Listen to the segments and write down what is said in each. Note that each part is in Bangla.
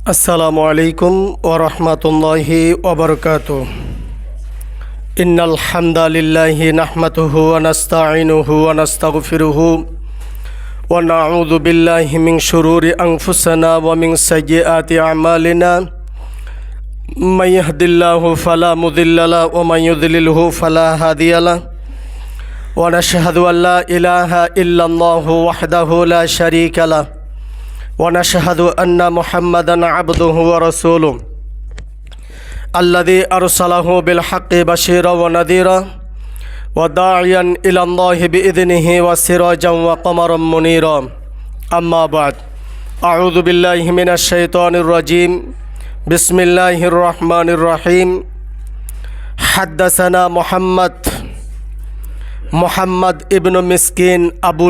আসসালামু আলাইকুম ওয়া রাহমাতুল্লাহি ওয়া বারাকাতুহু। ইন্নাল হামদালিল্লাহি নাহমাদুহু ওয়া নাস্তাঈনুহু ওয়া নাস্তাগফিরুহু ওয়া নাউযু বিল্লাহি মিন শুরুরি আনফুসিনা ওয়া মিন সাইয়্যাতি আমালিনা। মান ইয়াহদিল্লাহু ফালা মুদিল্লা লাহু ওয়া মান ইউদ্লিলহু ফালা হাদিয়া লাহু। ওয়া নাশহাদু আল লা ইলাহা ইল্লাল্লাহু ওয়াহদাহু লা শারীকা লাহু ونشهد أن محمدًا عبده ورسوله الذي أرسله بالحق بشيرا ونذيرا وداعيا إلى الله بإذنه وسراجا وقمرا منيرا. أما بعد، أعوذ بالله من الشيطان الرجيم. بسم الله الرحمن الرحيم. حدثنا محمد ابن مسكين أبو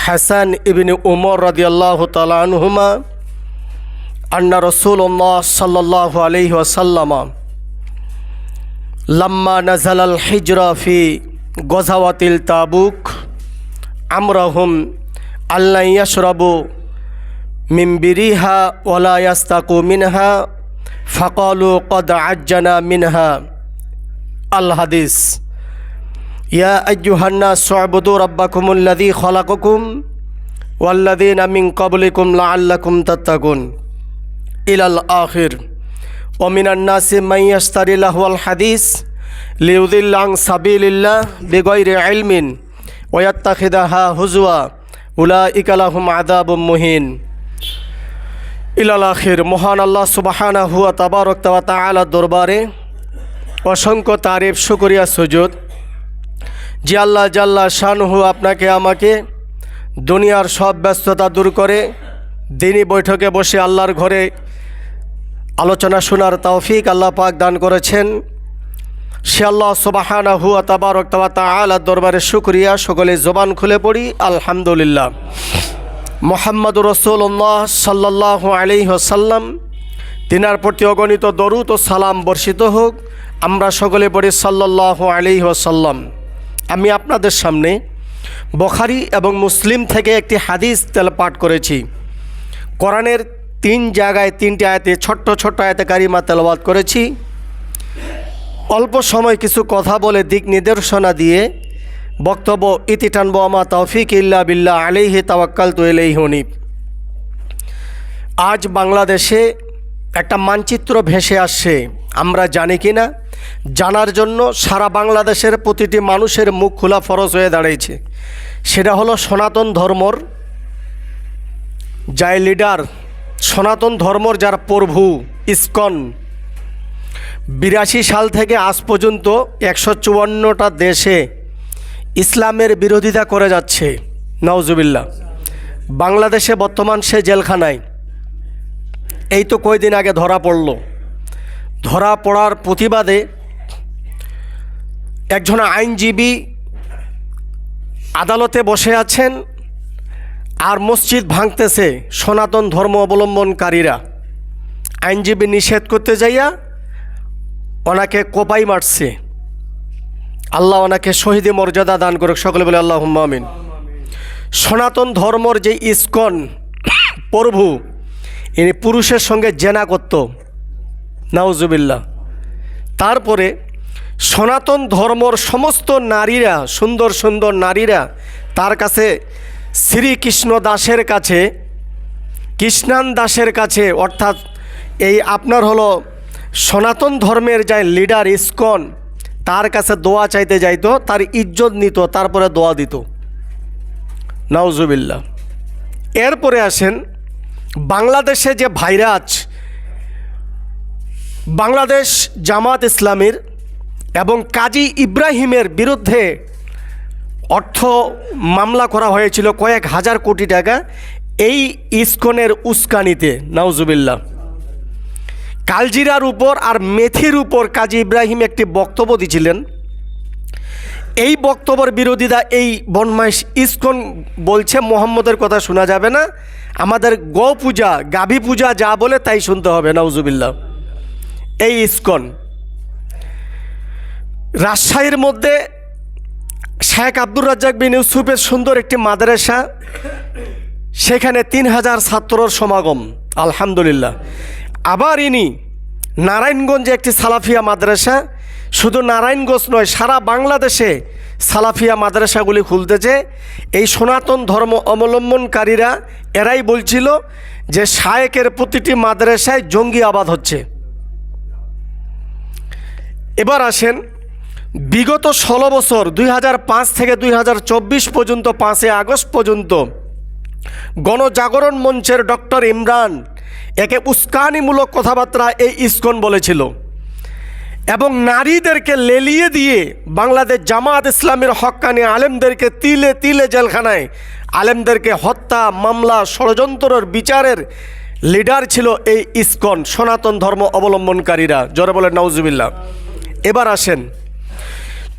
হাসান ইবনে উমর রাদিয়াল্লাহু তাআলা আনহুমা আন্না রাসূলুল্লাহ সাল্লাল্লাহু আলাইহি ওয়াসাল্লাম লাম্মা নাযালাল হিজরা ফি গাযাওয়াতিল তাবুক আমরাহুম আল্লা ইয়াশরাবু মিন বিরিহা ওয়ালা ইয়াস্তাকু মিনহা ফাকালু ক্বাদ আজ্জানা মিনহা। আল হাদিস। ইয়া আইয়ুহান নাসু উবুদু রাব্বাকুমুল্লাযী খালাকাকুম ওয়াল্লাযীনা মিন ক্বাবলিকুম লাআল্লাকুম তাত্তাকুন ইলাল আখির। ওয়া মিনান নাসি মান ইয়াশতারি লাহওয়াল হাদিস লিয়ুযিল্লা আন সাবিলিল্লাহ বিগাইরি ইলমিন ওয়া ইয়াত্তাখিযাহা হুজওয়া উলাইকা লাহুম আযাবুম মুহিন ইলাল আখির। মহান আল্লাহ সুবহানাহু ওয়া তাআলা দরবারে অসংখ্য তারিফ, শুকরিয়া, সুজুদ যে আল্লাহ জাল্লা শানহু আপনাকে আমাকে দুনিয়ার সব ব্যস্ততা দূর করে দিনী বৈঠকে বসে আল্লাহর ঘরে আলোচনা শোনার তৌফিক আল্লাহ পাক দান করেছেন। সে আল্লাহ সুবহানাহু ওয়া তাআলার দরবারে শুকরিয়া। সকলে জবান খুলে পড়ি আলহামদুলিল্লাহ। মুহাম্মদুর রাসূলুল্লাহ সাল্লাল্লাহু আলাইহি ওয়াসাল্লাম তিনার প্রতি অগণিত দরুদ ও সালাম বর্ষিত হোক। আমরা সকলে পড়ি সাল্লাল্লাহু আলাইহি ওয়াসাল্লাম। আমি আপনাদের সামনে বুখারী এবং মুসলিম থেকে একটি হাদিস পাঠ করেছি। কোরআনের 3 জায়গায় 3টি আয়াতে ছোট্ট আয়াতে কারিমা তেলাওয়াত করেছি। অল্প সময় কিছু কথা বলে দিক নির্দেশনা দিয়ে বক্তব্য ইতি টানবো। আমা তৌফিক ইল্লা বিল্লাহ আলাইহি তাওয়াক্কালতু ইলাইহি উনীব। আজ বাংলাদেশে একটা মানচিত্র ভেসে আসছে, আমরা জানি কি না জানার জন্য সারা বাংলাদেশের প্রতিটি মানুষের মুখ খোলা ফরজ হয়ে দাঁড়িয়েছে। সেটা হলো সনাতন ধর্মর যার লিডার, সনাতন ধর্মর যার প্রভু ইসকন 82 সাল থেকে আজ পর্যন্ত 154টা দেশে ইসলামের বিরোধিতা করে যাচ্ছে। নাউজুবিল্লাহ। বাংলাদেশে বর্তমান সে জেলখানায়। এই তো কয়েকদিন আগে ধরা পড়ল। ধরা পড়ার প্রতিবাদে একজন আইনজীবী আদালতে বসে আছেন আর মসজিদ ভাঙতেছে সনাতন ধর্ম অবলম্বনকারীরা। আইনজীবী নিষেধ করতে যাইয়া ওনাকে কোপাই মারছে। আল্লাহ ওনাকে শহীদি মর্যাদা দান করুক, সকলে বলে আল্লাহুম্মা আমিন। সনাতন ধর্মর যে ইসকন প্রভু, ইনি পুরুষের সঙ্গে জেনা করত। নাউজুবিল্লাহ। তারপরে সনাতন ধর্মর সমস্ত নারীরা, সুন্দর সুন্দর নারীরা তার কাছে শ্রীকৃষ্ণ দাসের কাছে, কৃষ্ণান দাসের কাছে, অর্থাৎ এই আপনার হলো সনাতন ধর্মের যে লিডার ইসকন, তার কাছে দোয়া চাইতে যাইতো, তার ইজ্জত নিত, তারপরে দোয়া দিত। নাউজুবিল্লাহ। এরপরে আসেন বাংলাদেশে যে ভাইরাস, বাংলাদেশ জামাত ইসলামীর এবং কাজী ইব্রাহিমের বিরুদ্ধে অর্থ মামলা করা হয়েছিল কয়েক হাজার কোটি টাকা এই ইসকনের উস্কানিতে। নাউজুবিল্লাহ। কালজিরার উপর আর মেথির উপর কাজী ইব্রাহিম একটি বক্তব্য দিয়েছিলেন। এই বক্তব্যের বিরোধিতা এই বনমাইশ ইসকন বলছে মোহাম্মদের কথা শোনা যাবে না, আমাদের গো পূজা, গাভী পূজা যা বলে তাই শুনতে হবে। নাউজুবিল্লাহ। এই ইসকন রাজশাহীর মধ্যে শেখ আব্দুর রাজ্জাক বিন ইউসুফের সুন্দর একটি মাদ্রাসা, সেখানে 3000 ছাত্রর সমাগম। আলহামদুলিল্লাহ। আবার ইনি নারায়ণগঞ্জে একটি সালাফিয়া মাদ্রাসা, শুধু নারায়ণগঞ্জ নয় সারা বাংলাদেশে সালাফিয়া মাদ্রাসাগুলি খুলতেছে। এই সনাতন ধর্ম অবলম্বনকারীরা এরাই বলছিল যে শায়েকের প্রতিটি মাদ্রাসায় জঙ্গি আবাদ হচ্ছে। এবার আসেন, বিগত 16 বছর 2005 থেকে 2024 পর্যন্ত 5 আগস্ট পর্যন্ত গণজাগরণ মঞ্চের ডক্টর ইমরান একে উস্কানিমূলক কথাবার্তা এই ইসকন বলেছিল এবং নারীদেরকে লেলিয়ে দিয়ে বাংলাদেশ জামাত ইসলামের হক্কানি আলেমদেরকে তিলে তিলে জেলখানায়, আলেমদেরকে হত্যা মামলা ষড়যন্ত্রের বিচারের লিডার ছিল এই ইসকন সনাতন ধর্ম অবলম্বনকারীরা। জোরে বলেন নাউজুবিল্লাহ। এবার আসেন,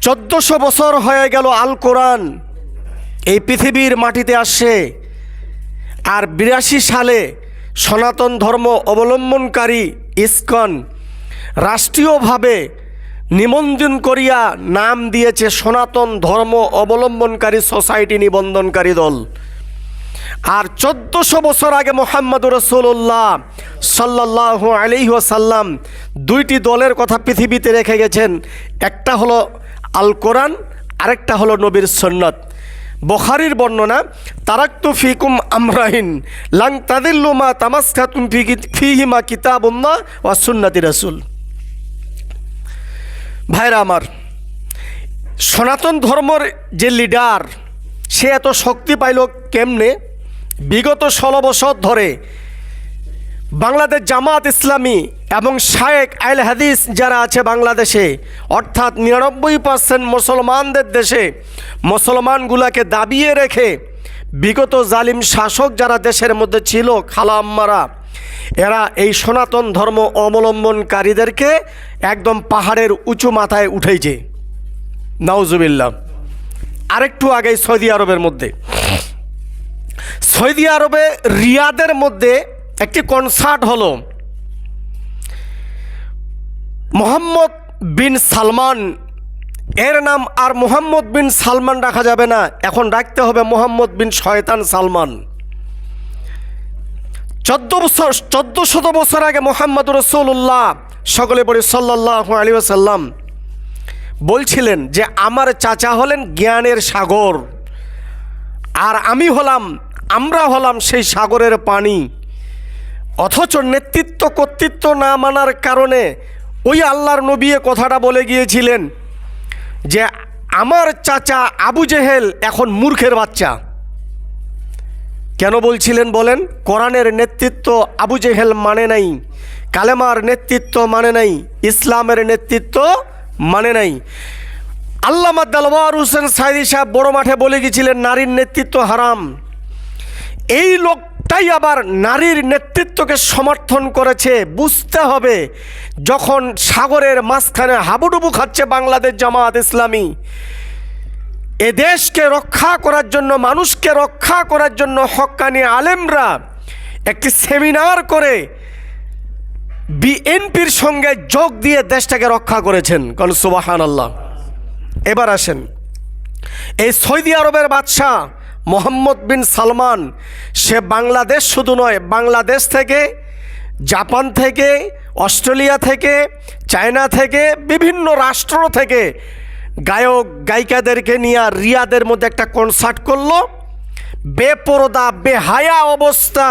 1400 বছর হয়ে গেল আল কোরআন এই পৃথিবীর মাটিতে আসে, আর 82 সালে সনাতন ধর্ম অবলম্বনকারী ইসকন রাষ্ট্রীয়ভাবে নিবন্ধন করিয়া নাম দিয়েছে সনাতন ধর্ম অবলম্বনকারী সোসাইটি নিবন্ধনকারী দল। আর 1400 বছর আগে মুহাম্মদুর রাসূলুল্লাহ সাল্লাল্লাহু আলাইহি ওয়াসাল্লাম 2টি দলের কথা পৃথিবীতে রেখে গেছেন, একটা হলো আল কোরআন, আরেকটা হলো নবীর সুন্নাত। বুখারীর বর্ণনা, তারাকতু ফিকুম আমরাইন লান তাদিল্লু মা তামাসসাকতুম ফিহিমা কিতাবুল্লাহ ওয়া সুন্নাতি রাসূল। ভাইরা আমার, সনাতন ধর্মের যে লিডার সে এত শক্তি পাইল কেমনে? বিগত 16 বছর ধরে বাংলাদেশ জামাত ইসলামী এবং শায়েক আল হাদিস যারা আছে বাংলাদেশে, অর্থাৎ 99% মুসলমানদের দেশে মুসলমানগুলাকে দাবিয়ে রেখে বিগত জালিম শাসক যারা দেশের মধ্যে ছিল খালা আম্মারা, এরা এই সনাতন ধর্ম অবলম্বনকারীদেরকে একদম পাহাড়ের উঁচু মাথায় উঠেছে। নাউজুবিল্লাহ। আরেকটু আগে সৌদি আরবের মধ্যে, সৌদি আরবে রিয়াদের মধ্যে একটি কনসার্ট হলো। মোহাম্মদ বিন সালমান, এর নাম আর মোহাম্মদ বিন সালমান রাখা যাবে না, এখন রাখতে হবে মোহাম্মদ বিন শয়তান সালমান। 1400 বছর আগে মুহাম্মদুর রাসূলুল্লাহ সকলে বলি সাল্লাল্লাহু আলাইহি ওয়াসাল্লাম বলছিলেন যে আমার চাচা হলেন জ্ঞানের সাগর, আর আমরা হলাম সেই সাগরের পানি। অথচ নেতৃত্ব কর্তৃত্ব না মানার কারণে ওই আল্লাহর নবী কথাটা বলে গিয়েছিলেন যে আমার চাচা আবু জেহেল এখন মূর্খের বাচ্চা। কেন বলছিলেন বলেন? কোরআনের নেতৃত্ব আবু জেহেল মানে নাই, কালেমার নেতৃত্ব মানে নাই, ইসলামের নেতৃত্ব মানে নাই। আল্লামা দেলওয়ার হোসেন সাইদি সাহেব বড় মাঠে বলে গিয়েছিলেন নারীর নেতৃত্ব হারাম। এই লোকটাই আবার নারীর নেতৃত্বকে সমর্থন করেছে। বুঝতে হবে, যখন সাগরের মাঝখানে হাবুডুবু খাচ্ছে বাংলাদেশ জামাত ইসলামী, এ দেশকে রক্ষা করার জন্য, মানুষকে রক্ষা করার জন্য হক্কানি আলেমরা একটি সেমিনার করে বিএনপির সঙ্গে যোগ দিয়ে দেশটাকে রক্ষা করেছেন। কাল সুবহানাল্লাহ। এবার আসেন, এই সৌদি আরবের বাদশাহ মোহাম্মদ বিন সালমান, সে বাংলাদেশ শুধু নয়, বাংলাদেশ থেকে, জাপান থেকে, অস্ট্রেলিয়া থেকে, চায়না থেকে, বিভিন্ন রাষ্ট্র থেকে গায়ক গায়িকাদেরকে নিয়ে রিয়াদের মধ্যে একটা কনসার্ট করলো। বেপরদা বেহায়া অবস্থা।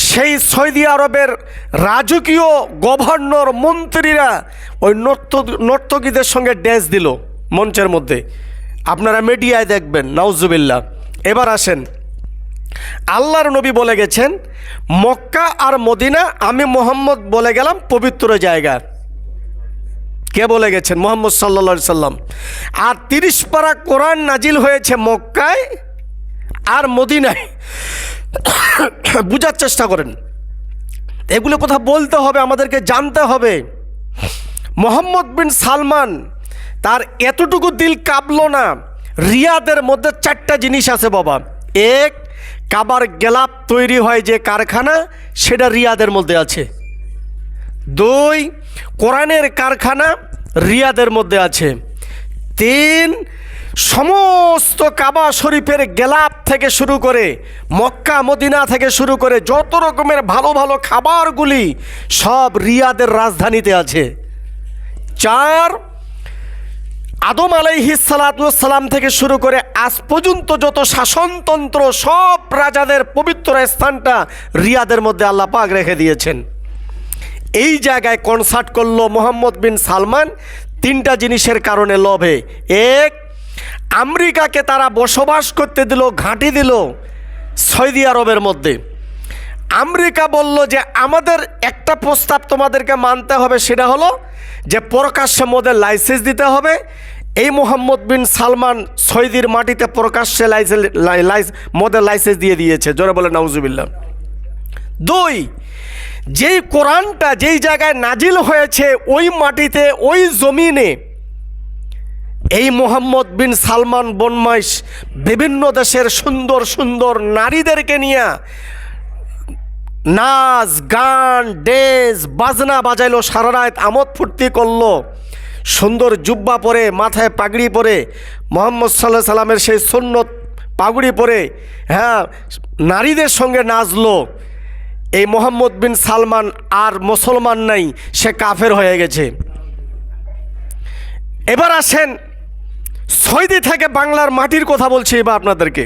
সেই সৌদি আরবের রাজকীয় গভর্নর মন্ত্রীরা ওই নর্তকীদের সঙ্গে ড্যান্স দিল মঞ্চের মধ্যে, আপনারা মিডিয়ায় দেখবেন। নাউজুবিল্লাহ। এবার আসেন, আল্লাহর নবী বলে গেছেন মক্কা আর মদিনা আমি মুহাম্মদ বলে গেলাম পবিত্র জায়গা। কে বলে গেছেন? মুহাম্মদ সাল্লাল্লাহু আলাইহি সাল্লাম। আর 30 পারা কোরআন নাজিল হয়েছে মক্কায় আর মদিনায়। বুঝার চেষ্টা করেন, এগুলো কথা বলতে হবে, আমাদেরকে জানতে হবে। মোহাম্মদ বিন সালমান, তার এতটুকু দিল কাঁপলো না। রিয়াদের মধ্যে 4টা জিনিস আছে বাবা। এক, কাবার গেলাপ তৈরি হয় যে কারখানা, সেটা রিয়াদের মধ্যে আছে। 2, কোরআনের কারখানা রিয়াদের মধ্যে আছে। 3, সমস্ত কাবা শরীফের গেলাপ থেকে শুরু করে মক্কা মদিনা থেকে শুরু করে যত রকমের ভালো ভালো খাবারগুলি সব রিয়াদের রাজধানীতে আছে। 4, আদম আলাইহিস সালাম থেকে শুরু করে আজ পর্যন্ত যত শাসনতন্ত্র সব রাজাদের পবিত্র স্থানটা রিয়াদের মধ্যে আল্লাহ পাক রেখে দিয়েছেন। এই জায়গায় কনসার্ট করলো মোহাম্মদ বিন সালমান 3টা জিনিসের কারণে লোভে। 1, আমেরিকাকে তারা বসবাস করতে দিল, ঘাঁটি দিল সৌদি আরবের মধ্যে। আমেরিকা বলল যে আমাদের একটা প্রস্তাব তোমাদেরকে মানতে হবে, সেটা হলো যে প্রকাশ্যে মদের লাইসেন্স দিতে হবে। এই মোহাম্মদ বিন সালমান সৌদির মাটিতে প্রকাশ্যে মদের লাইসেন্স দিয়ে দিয়েছে, জোরে বলে নাউজুবিল্লাহ। 2, যেই কোরআনটা যেই জায়গায় নাজিল হয়েছে ওই মাটিতে ওই জমিনে এই মোহাম্মদ বিন সালমান বনমাইশ বিভিন্ন দেশের সুন্দর সুন্দর নারীদেরকে নিয়ে নাচ গান ডেজ বাজনা বাজাইলো, সারা রাত আমোদ ফুর্তি করলো, সুন্দর জুব্বা পরে মাথায় পাগড়ি পরে মোহাম্মদ সাল্লাল্লাহু আলাইহি সাল্লামের সেই সুন্নত পাগড়ি পরে নারীদের সঙ্গে নাচলো। এই মোহাম্মদ বিন সালমান আর মুসলমান নাই, সে কাফের হয়ে গেছে। এবার আসেন সৌদি থেকে বাংলার মাটির কথা বলছি এবার আপনাদেরকে।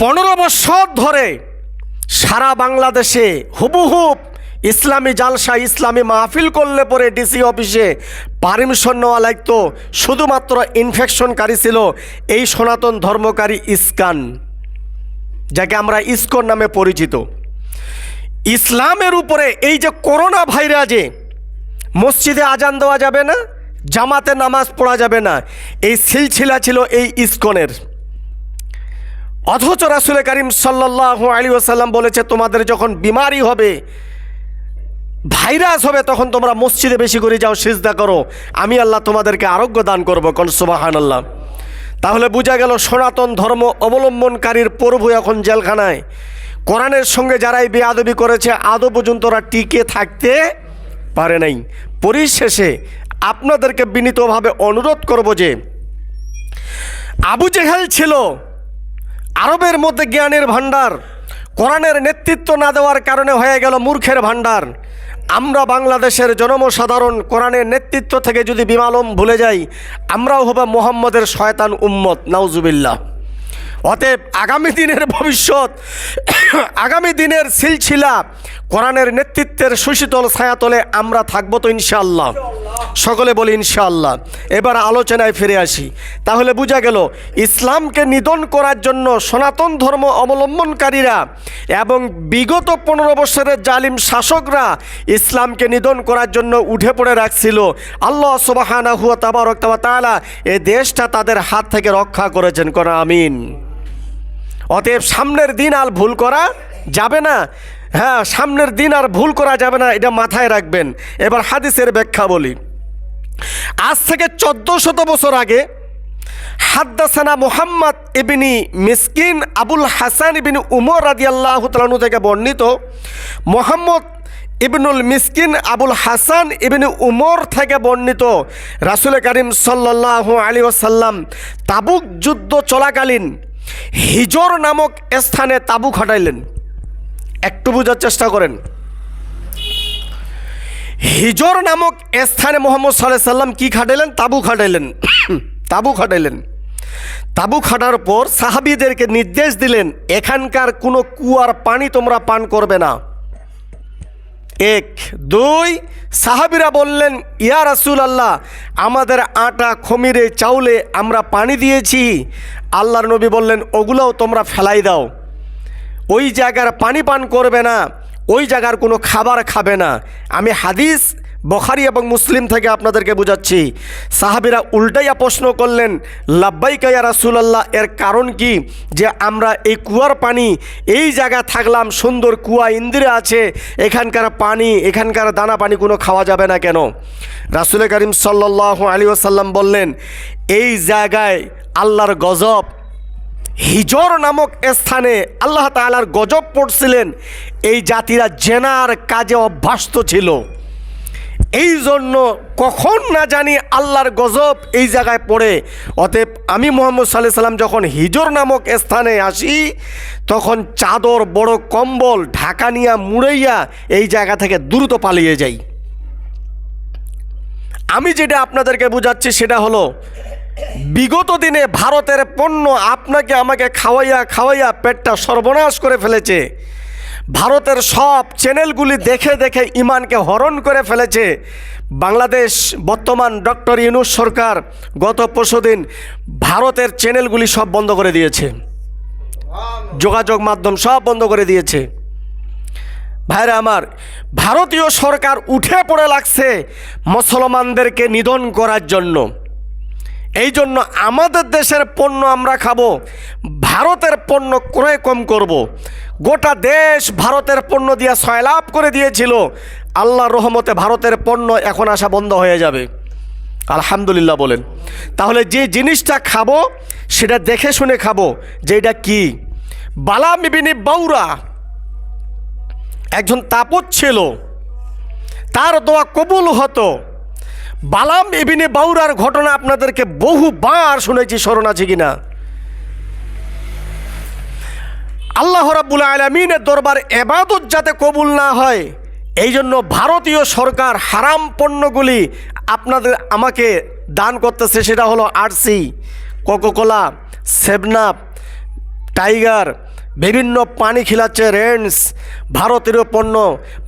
15 বছর ধরে সারা বাংলাদেশে হুবহুব ইসলামী জালসা ইসলামী মাহফিল করলে পরে ডিসি অফিসে পারমিশন নেওয়া লাগতো। শুধুমাত্র ইনফেকশনকারী ছিল এই সনাতন ধর্মকারী ইস্কান, যাকে আমরা ইস্কন নামে পরিচিত। ইসলামের উপরে এই যে করোনা ভাইরাসে মসজিদে আজান দেওয়া যাবে না, জামাতে নামাজ পড়া যাবে না, এই সিলসিলা ছিল এই ইস্কনের। অথচ রাসূল করিম সাল্লাল্লাহু আলাইহি ওয়াসাল্লাম বলেছে তোমাদের যখন বিমারি হবে, ভাইরাস হবে, তখন তোমরা মসজিদে বেশি করে যাও, সিজদা করো, আমি আল্লাহ তোমাদেরকে আরোগ্য দান করবো। কোন সুবহানাল্লাহ। তাহলে বোঝা গেল সনাতন ধর্ম অবলম্বনকারীর প্রভু এখন জেলখানায়। কোরআনের সঙ্গে যারাই বেয়াদবি করেছে আদৌ পর্যন্ত ওরা টিকে থাকতে পারে নাই। পরিশেষে আপনাদেরকে বিনীতভাবে অনুরোধ করব যে আবু জেহেল ছিল আরবের মধ্যে জ্ঞানের ভাণ্ডার, কোরআনের নেতৃত্ব না দেওয়ার কারণে হয়ে গেল মূর্খের ভাণ্ডার। আমরা বাংলাদেশের জনসাধারণ কোরআনের নেতৃত্ব থেকে যদি বিমালম ভুলে যাই, আমরাও হব মুহাম্মদের শয়তান উম্মত, নাউজুবিল্লাহ। অতএব আগামী দিনের ভবিষ্যৎ, আগামী দিনের সিলসিলা কোরআনের নেতৃত্বের সুশীতল ছায়াতলে আমরা থাকবো তো ইনশাআল্লাহ, সকলে বলি ইনশাআল্লাহ। এবার আলোচনায় ফিরে আসি। তাহলে বোঝা গেল ইসলামকে নিধন করার জন্য সনাতন ধর্ম অবলম্বনকারীরা এবং বিগত 15 বছরের জালিম শাসকরা ইসলামকে নিধন করার জন্য উঠে পড়ে রাখছিল। আল্লাহ সুবহানাহু ওয়া তাআলা এই দেশটা তাদের হাত থেকে রক্ষা করেছেন, কোন আমিন। অতএব সামনের দিন আর ভুল করা যাবে না, সামনের দিন আর ভুল করা যাবে না, এটা মাথায় রাখবেন। এবার হাদিসের ব্যাখ্যা বলি। আজ থেকে 1400 বছর আগে হাদ্দাসানা মুহাম্মদ ইবনি মিসকিন আবুল হাসান ইবনি উমর রাদিয়াল্লাহু তাআলা আনহু থেকে বর্ণিত, মুহাম্মদ ইবনুল মিসকিন আবুল হাসান ইবনি উমর থেকে বর্ণিত, রাসূল করিম সাল্লাল্লাহু আলাইহি ওয়াসাল্লাম তাবুক যুদ্ধ চলাকালীন হিজর নামক স্থানে তাবু খাটাইলেন। একটু বোঝার চেষ্টা করেন। হিজর নামক স্থানে মুহাম্মদ সাল্লাল্লাহু আলাইহি সাল্লাম কি খাটাইলেন? তাবু খাটাইলেন। তাবু খাটাইলেন। তাবু খাটার পর সাহাবীদেরকে নির্দেশ দিলেন এখানকার কোনো কুয়ার পানি তোমরা পান করবে না। 1, 2 সাহাবীরা বললেন ইয়া রাসূলুল্লাহ, আমাদের আটা খমিরে চাউলে আমরা পানি দিয়েছি। আল্লাহর নবী বললেন ওগুলোও তোমরা ফেলাই দাও, ওই জায়গার পানি পান করবে না, ওই জায়গার কোনো খাবার খাবে না। আমি হাদিস বুখারী এবং মুসলিম থেকে আপনাদেরকে বোঝাচ্ছি। সাহাবীরা উল্টাইয়া প্রশ্ন করলেন লাব্বাইকা ইয়া রাসূলুল্লাহ, এর কারণ কি? যে আমরা এই কুয়ার পানি, এই জায়গা থাকলাম, সুন্দর কুয়া ইন্দিরা আছে, এখানকার পানি, এখানকার দানা পানি কোনো খাওয়া যাবে না কেন? রাসূল করিম সাল্লাল্লাহু আলাইহি ওয়াসাল্লাম বললেন এই জায়গায় আল্লাহর গজব, হিজর নামক স্থানে আল্লাহ তাআলার গজব পড়ছিলেন। এই জাতিরা জেনার কাজে অভ্যস্ত ছিল। এই জন্য কখন না জানি আল্লাহর গজব এই জায়গায় পড়ে। অতএব আমি মুহাম্মদ সাল্লাল্লাহু আলাইহি সাল্লাম যখন হিজর নামক স্থানে আসি, তখন চাদর বড় কম্বল ঢাকা নিয়া মুড়াইয়া এই জায়গা থেকে দ্রুত পালিয়ে যাই। আমি যেটা আপনাদেরকে বোঝাচ্ছি সেটা হলো, বিগত দিনে ভারতের পণ্য আপনাকে আমাকে খাওয়াইয়া খাওয়াইয়া পেটটা সর্বনাশ করে ফেলেছে। ভারতের সব চ্যানেলগুলি দেখে দেখে ইমানকে হরণ করে ফেলেছে। বাংলাদেশ বর্তমান ডক্টর ইউনূস সরকার গত পরশুদিন ভারতের চ্যানেলগুলি সব বন্ধ করে দিয়েছে, যোগাযোগ মাধ্যম সব বন্ধ করে দিয়েছে। ভাইরা আমার, ভারতীয় সরকার উঠে পড়ে লাগছে মুসলমানদেরকে নিধন করার জন্য। এই জন্য আমাদের দেশের পণ্য আমরা খাবো, ভারতের পণ্য ক্রয় কম করব। গোটা দেশ ভারতের পণ্য দিয়ে সয়লাভ করে দিয়েছিল। আল্লাহর রহমতে ভারতের পণ্য এখন আসা বন্ধ হয়ে যাবে, আলহামদুলিল্লাহ বলেন। তাহলে যে জিনিসটা খাবো সেটা দেখে শুনে খাবো। যেটা কি, বালাম ইবনে বাউরা একজন তাপত ছিল, তার দোয়া কবুল হতো। বালাম ইবনে বাউরার ঘটনা আপনাদেরকে বহুবার শুনেছি, স্মরণ আছে কিনা? আল্লাহ রাব্বুল আলামিনের দরবার ইবাদত যাতে কবুল না হয়, এই জন্য ভারতীয় সরকার হারাম পণ্যগুলি আমাকে দান করতেছে। সেটা হলো RC, Coca Cola, seven up, tiger, বিভিন্ন পানি খিলাচ্ছে, রেন্স, ভারতীয় পণ্য।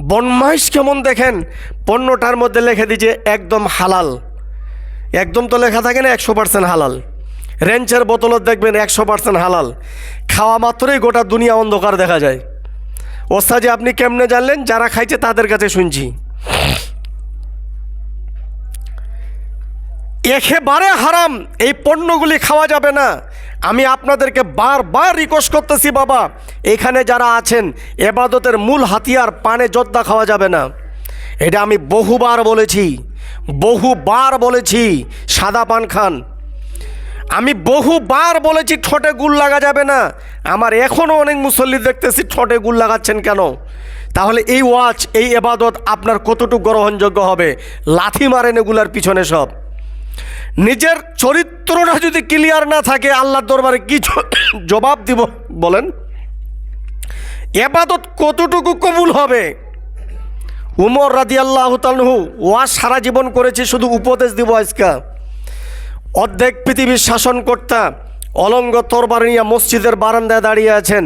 বনমাইশ কেমন দেখেন, পণ্যটার মধ্যে লিখে দিচ্ছে একদম হালাল। একদম তো লেখা থাকে না 100% হালাল। রেঞ্চের বোতলত দেখবেন 100% হালাল। খাওয়া মাত্রই গোটা দুনিয়া অন্ধকার দেখা যায়। ওস্তাজি আপনি কেমনে জানলেন? যারা খাইছে তাদের কাছে শুনছি। একেবারে হারাম, এই পণ্যগুলি খাওয়া যাবে না। আমি আপনাদেরকে বারবার রিকোয়েস্ট করতেছি, বাবা এখানে যারা আছেন, ইবাদতের মূল হাতিয়ার পানে জর্দা খাওয়া যাবে না। এটা আমি বহুবার বলেছি, সাদা পান খান। আমি বহুবার বলেছি ঠোঁটে গুল লাগা যাবে না। আমার এখনও অনেক মুসল্লি দেখতেছি ঠোঁটে গুল লাগাচ্ছেন কেন? তাহলে এই ওয়াজ, এই ইবাদত আপনার কতটুকু গ্রহণযোগ্য হবে? লাথি মারেন এগুলার পিছনে সব। নিজের চরিত্রটা যদি ক্লিয়ার না থাকে, আল্লাহর দরবারে কি জবাব দিব বলেন? ইবাদত কতটুকু কবুল হবে? উমর রাদিয়াল্লাহু তাআলা ওয়াজ সারা জীবন করেছে, শুধু উপদেশ দিব আজকে। অর্ধেক পৃথিবীর শাসনকর্তা অলঙ্গ তরবারি নিয়ে মসজিদের বারান্দায় দাঁড়িয়ে আছেন।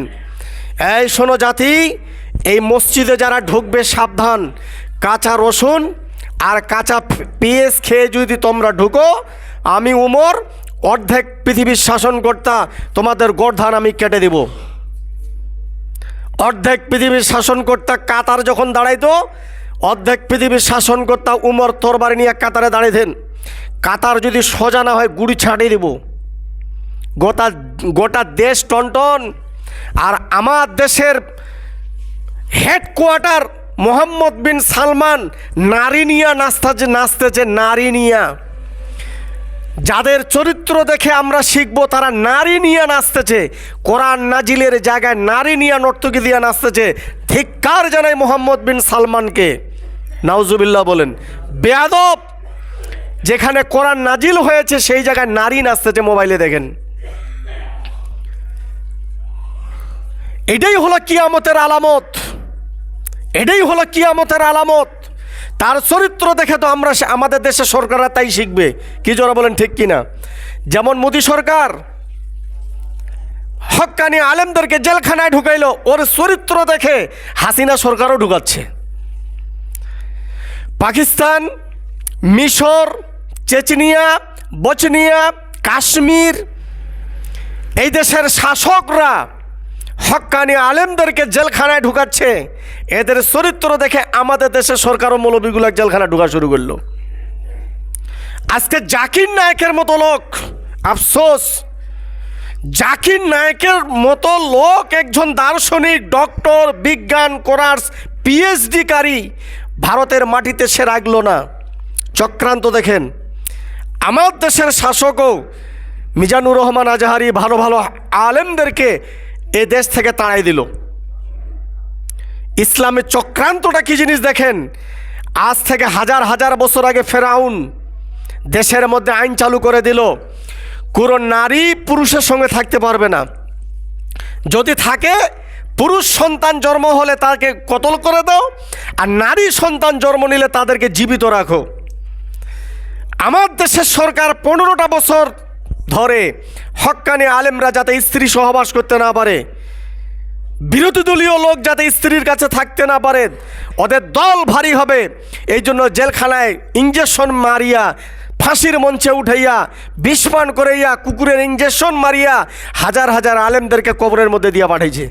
এই শোনো জাতি, এই মসজিদে যারা ঢুকবে সাবধান। কাঁচা রসুন আর কাঁচা পেঁয়াজ খেয়ে যদি তোমরা ঢুকো, আমি উমর অর্ধেক পৃথিবীর শাসনকর্তা, তোমাদের গর্দান আমি কেটে দেব। অর্ধেক পৃথিবীর শাসনকর্তা কাতার যখন দাঁড়াইতো, অর্ধেক পৃথিবীর শাসনকর্তা উমর তরবারি নিয়ে কাতারে দাঁড়াইতেন। কাতার যদি সোজা না হয় গুড়ি ছাড়িয়ে দেব, গোটা দেশ টনটন। আর আমার দেশের হেডকোয়ার্টার মোহাম্মদ বিন সালমান নারী নিয়া নাচতেছে, নারী নিয়া। যাদের চরিত্র দেখে আমরা শিখব, তারা নারী নিয়ে নাচতেছে। কোরআন নাজিলের জায়গায় নারী নিয়ে নর্তকী দিয়ে নাচতেছে। ধিক্কার জানাই মোহাম্মদ বিন সালমানকে, নাউজুবিল্লাহ বলেন। বেয়াদব, যেখানে কোরআন নাজিল হয়েছে সেই জায়গায় নারী নাচতেছে, মোবাইলে দেখেন। এটাই হলো কিয়ামতের আলামত, এটাই হলো কিয়ামতের আলামত। তার চরিত্র দেখে তো আমাদের দেশের সরকাররা তাই শিখবে। কি জোরা বলেন, ঠিক কিনা? যেমন মোদী সরকার হক্কানি আলেমদেরকে জেলখানায় ঢুকাইলো, ওর চরিত্র দেখে হাসিনা সরকারও ঢুকাচ্ছে। পাকিস্তান, মিশর, চেচনিয়া, বচনিয়া, কাশ্মীর, এই দেশের শাসকরা হক্কানি আলেমদেরকে জেলখানায় ঢুকাচ্ছে। এদের চরিত্র দেখে আমাদের দেশের সরকার ও মৌলবীগুলো জেলখানায় ঢুকা শুরু করলো। আজকে জাকির নায়েকের মতো লোক, আফসোস, জাকির নায়েকের মতো লোক একজন দার্শনিক, ডক্টর, বিজ্ঞান কোর্স, পিএইচডি কারি ভারতের মাটিতে সে রাখলো না। চক্রান্ত দেখেন। আমার দেশের শাসকও মিজানুর রহমান আজহারি ভালো ভালো আলেমদেরকে এ দেশ থেকে তাড়াই দিল। ইসলামের চক্রান্তটা কি জিনিস দেখেন। আজ থেকে হাজার হাজার বছর আগে ফেরাউন দেশের মধ্যে আইন চালু করে দিল, কোনো নারী পুরুষের সঙ্গে থাকতে পারবে না। যদি থাকে, পুরুষ সন্তান জন্ম হলে তাকে কতল করে দাও, আর নারী সন্তান জন্ম নিলে তাদেরকে জীবিত রাখো। আমার দেশের সরকার 15টা বছর ধরে হক্কানি আলেমরা যাতে স্ত্রী সহবাস করতে না পারে, বিরোধী দলীয় লোক যাতে স্ত্রীর কাছে থাকতে না পারে, ওদের দল ভারী হবে, এই জন্য জেলখানায় ইঞ্জেকশন মারিয়া, ফাঁসির মঞ্চে উঠাইয়া, বিষপান করাইয়া, কুকুরের ইঞ্জেকশন মারিয়া হাজার হাজার আলেমদেরকে কবরের মধ্যে দিয়া পাঠাইছে।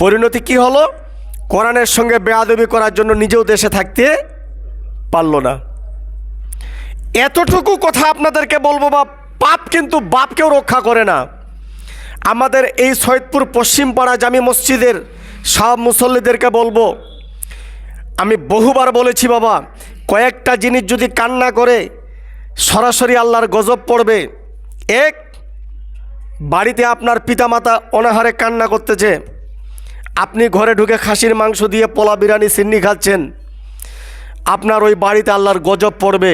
পরিণতি কি হলো? কোরআনের সঙ্গে বেয়াদবি করার জন্য নিজেও দেশে থাকতে পারল না। এতটুকু কথা আপনাদেরকে বলবো, বা পাপ কিন্তু বাপকেও রক্ষা করে না। আমাদের এই সৈয়দপুর পশ্চিমপাড়া জামি মসজিদের সব মুসল্লিদেরকে বলবো, আমি বহুবার বলেছি বাবা, কয়েকটা জিনিস যদি কান্না করে সরাসরি আল্লাহর গজব পড়বে। এক, বাড়িতে আপনার পিতামাতা অনাহারে কান্না করতেছে, আপনি ঘরে ঢুকে খাসির মাংস দিয়ে পোলা বিরিয়ানি সিন্নি খাচ্ছেন, আপনার ওই বাড়িতে আল্লাহর গজব পড়বে।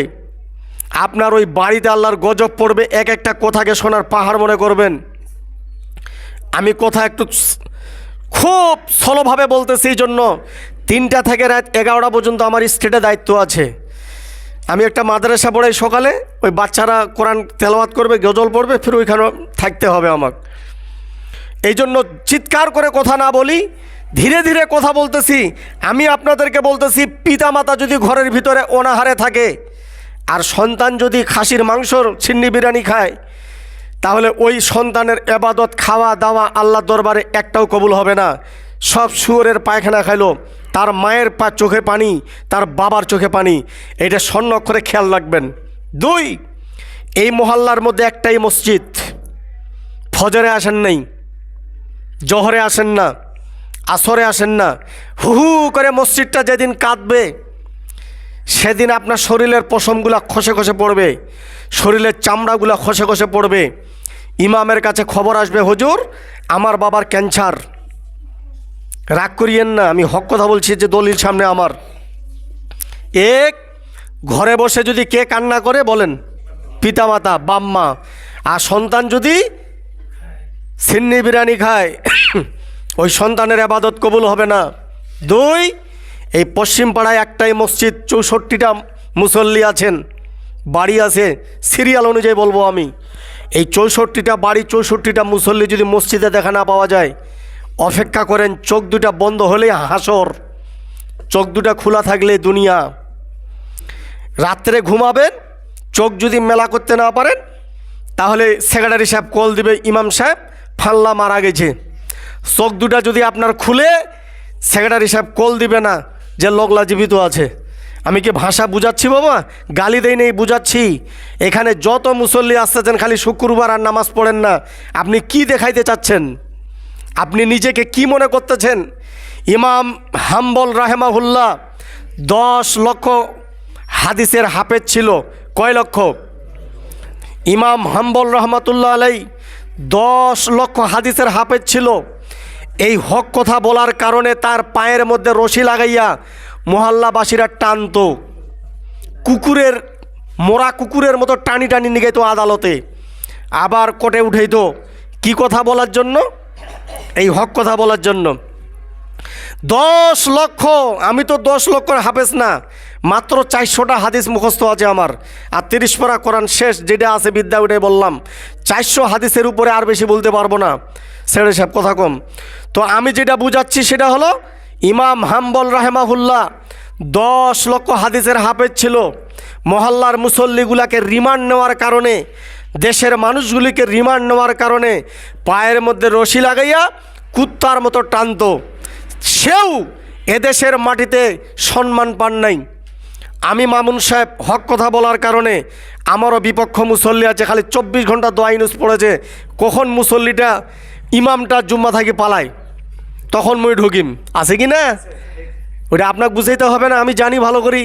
আপনার ওই বাড়িতে আল্লাহর গজব পড়বে। এক একটা কথাকে শোনার পাহাড় মনে করবেন। আমি কথা একটু খুব স্লোভাবে বলতেছি, এই জন্য 3টা থেকে রাত 11টা পর্যন্ত আমার স্টেটে দায়িত্ব আছে। আমি একটা মাদ্রাসা পড়াই সকালে, ওই বাচ্চারা কোরআন তেলাওয়াত করবে, গজল পড়বে, ফির ওইখানে থাকতে হবে আমাকে। এই জন্য চিৎকার করে কথা না বলি, ধীরে ধীরে কথা বলতেছি। আমি আপনাদেরকে বলতেছি, পিতামাতা যদি ঘরের ভিতরে অনাহারে থাকে আর সন্তান যদি খাসির মাংসর ছিন্নি বিরিয়ানি খায়, তাহলে ওই সন্তানের এবাদত, খাওয়া দাওয়া আল্লাহর দরবারে একটাও কবুল হবে না। সব শুয়োরের পায়খানা খাইলো, তার মায়ের চোখে পানি, তার বাবার চোখে পানি। এটা স্বর্ণ অক্ষরে খেয়াল রাখবেন। 2, এই মহল্লার মধ্যে একটাই মসজিদ, ফজরে আসেন নাই, জোহরে আসেন না, আসরে আসেন না। হু হু করে মসজিদটা যেদিন কাঁদবে, সেদিন আপনার শরীরের পশমগুলা খসে খসে পড়বে, শরীরের চামড়াগুলা খসে খসে পড়বে। ইমামের কাছে খবর আসবে, হুজুর আমার বাবার ক্যান্সার। রাগ করিয়েন না, আমি হক কথা বলছি, যে দলিল সামনে আমার। এক, ঘরে বসে যদি কে কান্না করে বলেন? পিতামাতা, বাম্মা। আর সন্তান যদি সিন্নি বিরিয়ানি খায়, ওই সন্তানের ইবাদত কবুল হবে না। 2, এই পশ্চিম পাড়ায় একটাই মসজিদ, 64টা মুসল্লি আছেন, বাড়ি আছে, সিরিয়াল অনুযায়ী বলবো আমি। এই 64টা বাড়ি, 64টা মুসল্লি যদি মসজিদে দেখা না পাওয়া যায়, অপেক্ষা করেন, চোখ দুটা বন্ধ হলেই হাসর, চোখ দুটা খোলা থাকলে দুনিয়া। রাত্রে ঘুমাবেন, চোখ যদি মেলা করতে না পারেন, তাহলে সেক্রেটারি সাহেব কল দিবে, ইমাম সাহেব ফাল্লা মারা গেছে। চোখ দুটা যদি আপনার খুলে, সেক্রেটারি সাহেব কল দিবে না যে লোকলা জীবিত আছে। আমি কি ভাষা বুঝাচ্ছি বাবা? গালি দেই নেই, বুঝাচ্ছি। এখানে যত মুসল্লি আসতেছেন, খালি শুক্রবার আর নামাজ পড়েন না। আপনি কি দেখাইতে চাচ্ছেন? আপনি নিজেকে কি মনে করতেছেন? ইমাম হাম্বল রাহেমাহুল্লাহ 10 লক্ষ হাদিসের হাফেজ ছিল। কয় লক্ষ? ইমাম হাম্বল রহমাতুল্লাহ আলাই 10 লক্ষ হাদিসের হাফেজ ছিল। এই হক কথা বলার কারণে তার পায়ের মধ্যে রশি লাগাইয়া মহল্লাবাসীরা টানতো, কুকুরের মোরা কুকুরের মতো টানি টানি নিয়ে যেত আদালতে, আবার কোর্টে উঠাইতো। কি কথা বলার জন্য? এই হক কথা বলার জন্য। 10 লক্ষ, আমি তো 10 লক্ষর হাফেজ না, মাত্র 400টা হাদিস মুখস্থ আছে আমার, আর 30 পারা কোরআন শেষ যেটা আছে বিদ্যা, ওটাই বললাম। 400 হাদিসের উপরে আর বেশি বলতে পারবো না, সেটা সব কথা কম। তো আমি যেটা বুঝাচ্ছি সেটা হলো, ইমাম হাম্বল রাহেমাহুল্লাহ 10 লক্ষ হাদিসের হাফেজ ছিল। মহল্লার মুসল্লিগুলাকে রিমান্ড নেওয়ার কারণে, দেশের মানুষগুলিকে রিমান্ড নেওয়ার কারণে পায়ের মধ্যে রশি লাগাইয়া কুত্তার মতো টানতো। সেও এদেশের মাটিতে সম্মান পান নাই। আমি মামুন সাহেব হক কথা বলার কারণে আমারও বিপক্ষ মুসল্লি আছে, খালি 24 ঘন্টা দোয়া ইউনুস পড়েছে। কখন মুসল্লিটা ইমামটা জুম্মা থাকি পালায়, তখন মই ঢুকিম, আছে কি না? ওটা আপনাকে বুঝাইতে হবে না, আমি জানি ভালো করি।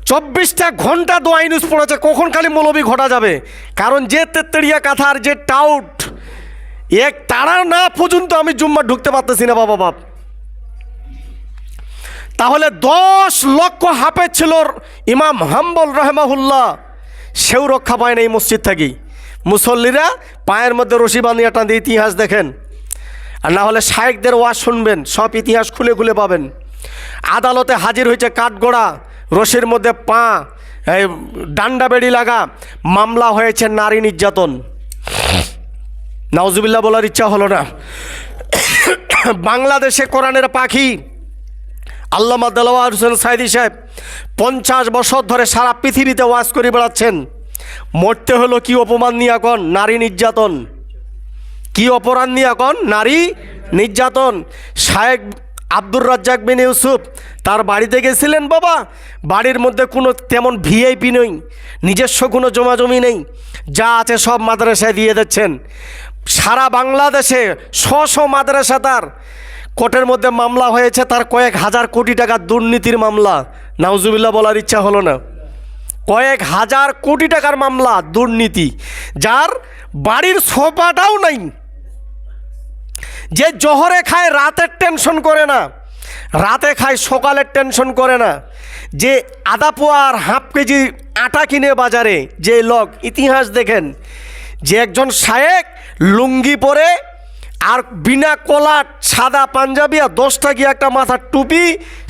24টা ঘন্টা দোয়া ইউনুস পড়েছে, কখন খালি মৌলবি ঘটা যাবে? কারণ যে তেত্তেরিয়া কাথার, যে টাউট, এক তারা না পর্যন্ত আমি জুম্মা ঢুকতে পারতেছি না বাবা বাপ। তাহলে 10 লক্ষ হাফেজ ছিল ইমাম হাম্বল রহমাহুল্লাহ, সেও রক্ষা পায় না এই মসজিদ থেকে। মুসল্লিরা পায়ের মধ্যে রশি বাঁধিয়ে টান দিয়ে ইতিহাস দেখেন, আর না হলে শায়েখদের ওয়াজ শুনবেন, সব ইতিহাস খুলে খুলে পাবেন। আদালতে হাজির হয়েছে কাঠগড়া, রশির মধ্যে পা, ডান্ডা বেড়ি লাগা, মামলা হয়েছে নারী নির্যাতন। নাউজুবিল্লাহ বলার ইচ্ছা হলো না। বাংলাদেশে কোরআনের পাখি আল্লামা দেলোয়ার হোসেন সাইদি সাহেব 50 বছর ধরে সারা পৃথিবীতে ওয়াজ করে বেড়াচ্ছেন। মরতে হলো কি অপমান নিয়ে এখন? নারী নির্যাতন। কি অপরাধ নিয়ে এখন? নারী নির্যাতন। শায়েখ আব্দুর রাজ্জাক বিন ইউসুফ তার বাড়িতে গেছিলেন বাবা, বাড়ির মধ্যে কোনো তেমন ভিআইপি নেই, নিজস্ব কোনো জমাজমি নেই, যা আছে সব মাদ্রাসায় দিয়ে দিচ্ছেন। সারা বাংলাদেশে 100 মাদ্রাসা তার কোর্টের মধ্যে মামলা হয়েছে, তার কয়েক হাজার কোটি টাকার দুর্নীতির মামলা। নাউজুবিল্লাহ বলার ইচ্ছা হলো না। কয়েক হাজার কোটি টাকার মামলা, দুর্নীতি, যার বাড়ির সোফাটাও নাই, যে জোহরে খায় রাতের টেনশন করে না, রাতে খায় সকালের টেনশন করে না, যে আধা পোয়া আর হাফ কেজি আটা কিনে বাজারে যে লোক, ইতিহাস দেখেন, যে একজন শায়েক লুঙ্গি পরে আর বিনা কলার সাদা পাঞ্জাবিয়া, 10টা গিয়া একটা মাথার টুপি,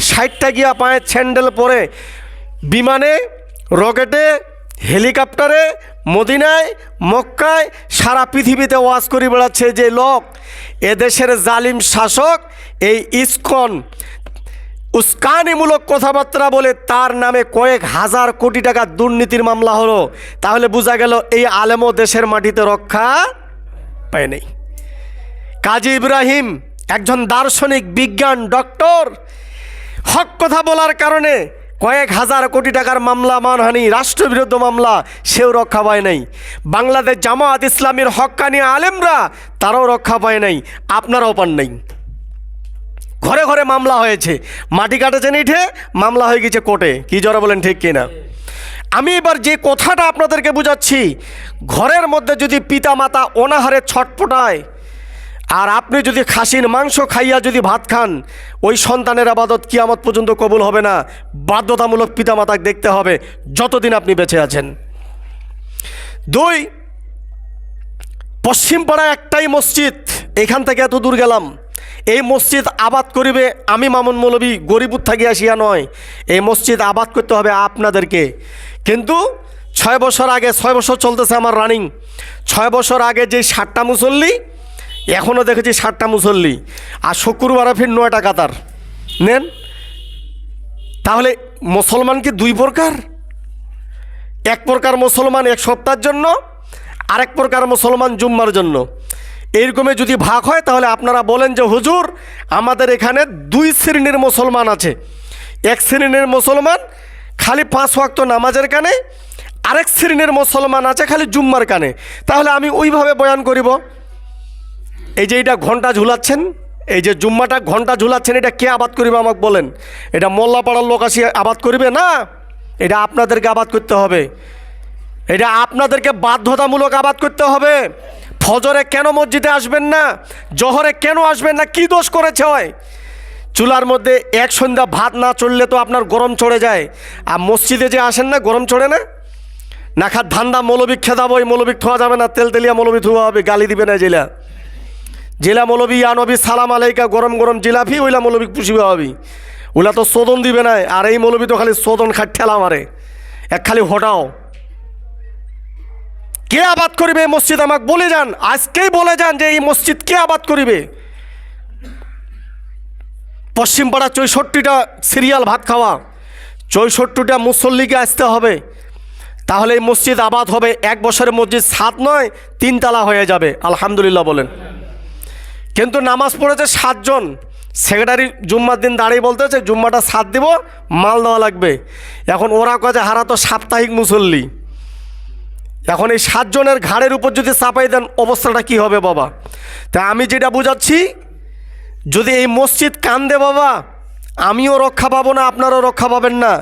60টা গিয়া পায়ের স্যান্ডেল পরে বিমানে, রকেটে, হেলিকপ্টারে, মদিনায়, মক্কায়, সারা পৃথিবীতে ওয়াজ করে বেড়াচ্ছে যে লোক, এদেশের জালিম শাসক এই ইসকন উস্কানিমূলক কথাবার্তা বলে তার নামে কয়েক হাজার কোটি টাকা দুর্নীতির মামলা হলো। তাহলে বোঝা গেল এই আলেমও দেশের মাটিতে রক্ষা পায় নাই। কাজী ইব্রাহিম একজন দার্শনিক, বিজ্ঞান, ডক্টর, হক কথা বলার কারণে কয়েক হাজার কোটি টাকার মামলা, মানহানি, রাষ্ট্রবিরোধ মামলা, সেও রক্ষা পায় নাই। বাংলাদেশ জামায়াত ইসলামীর হক্কানি আলেমরা তারাও রক্ষা পায় নাই, আপনারাও পান নাই। ঘরে ঘরে মামলা হয়েছে, মাটি কাটেছেন ইটে, মামলা হয়ে গেছে কোর্টে। কি জোরে বলেন ঠিক কিনা? আমি এবার যে কথাটা আপনাদেরকে বুঝাচ্ছি, ঘরের মধ্যে যদি পিতা মাতা অনাহারে ছটপটায়, আর আপনি যদি খাসির মাংস খাইয়া যদি ভাত খান, ওই সন্তানের আবাদত কিয়ামত পর্যন্ত কবুল হবে না। বাধ্যতামূলক পিতামাতাকে দেখতে হবে যতদিন আপনি বেঁচে আছেন। 2, পশ্চিম পাড়ায় একটাই মসজিদ, এখান থেকে এত দূর গেলাম। এই মসজিদ আবাদ করিবে আমি মামুন মৌলবী গরিবুর থাকি আসিয়া নয়, এই মসজিদ আবাদ করতে হবে আপনাদেরকে। কিন্তু 6 বছর আগে, 6 বছর চলতেছে আমার রানিং, 6 বছর আগে যে 60টা মুসল্লি, এখনও দেখেছি 60টা মুসল্লি, আর শুক্রবার ফির 9টা কাতার নেন। তাহলে মুসলমান কি 2 প্রকার? এক প্রকার মুসলমান এক সপ্তাহের জন্য, আরেক প্রকার মুসলমান জুম্মার জন্য। এইরকমে যদি ভাগ হয়, তাহলে আপনারা বলেন যে হুজুর আমাদের এখানে 2 শ্রেণীর মুসলমান আছে। এক শ্রেণীর মুসলমান খালি 5 ওয়াক্ত নামাজের কানে, আরেক শ্রেণীর মুসলমান আছে খালি জুম্মার কানে। তাহলে আমি ওইভাবে বয়ান করিব। এই যে এটা ঘন্টা ঝুলাচ্ছেন, এই যে জুম্মাটা ঘন্টা ঝুলাচ্ছেন, এটা কে আবাদ করিবে আমাকে বলেন? এটা মোল্লাপাড়ার লোক আসি আবাদ করিবে না, এটা আপনাদেরকে আবাদ করতে হবে। এটা আপনাদেরকে বাধ্যতামূলক আবাদ করতে হবে। ফজরে কেন মসজিদে আসবেন না? জোহরে কেন আসবেন না? কি দোষ করেছে হয়? চুলার মধ্যে এক সন্ধ্যা ভাত না চললে তো আপনার গরম চড়ে যায়। আর মসজিদে যে আসেন না, গরম চড়ে না? না খাত ধান্দা মৌলবী খেদাবো, ওই মৌলবী থোয়া যাবে না, তেলতেলিয়া মৌলবী থোয়া হবে, গালি দিবে না। জেলা মৌলবী নবী সালাম আলাইকা, গরম গরম জিলাপি, ওইলা মৌলবী পুষিবে হবি, ওইলা তো সোদন দিবে না। আর এই মৌলবী তো খালি সোদন খাট ঠেলা মারে, এক খালি হটাও। কে আবাদ করিবে মসজিদ আমাকে বলে যান, আজকেই বলে যান যে এই মসজিদ কে আবাদ করিবে। পশ্চিমপাড়া 64টা সিরিয়াল ভাত খাওয়া, 64টা মুসল্লিকে আসতে হবে, তাহলে এই মসজিদ আবাদ হবে। 1 বছরের মসজিদ 7 নয় 3 তালা হয়ে যাবে, আলহামদুলিল্লাহ বলেন। কিন্তু নামাজ পড়েছে 7 জন, সেক্রেটারি জুম্মার দিন দাঁড়িয়ে বলতেছে জুম্মাটা 7 দিব, মাল দেওয়া লাগবে। এখন ওরা কয় যে হারা তো সাপ্তাহিক মুসল্লি, এখন এই 7 জনের ঘাড়ের উপর যদি চাপাই দেন অবস্থাটা কি হবে বাবা? তা আমি যেটা বুঝাচ্ছি, যদি এই মসজিদ কান্দে বাবা, আমিও রক্ষা পাবো না, আপনারাও রক্ষা পাবেন না।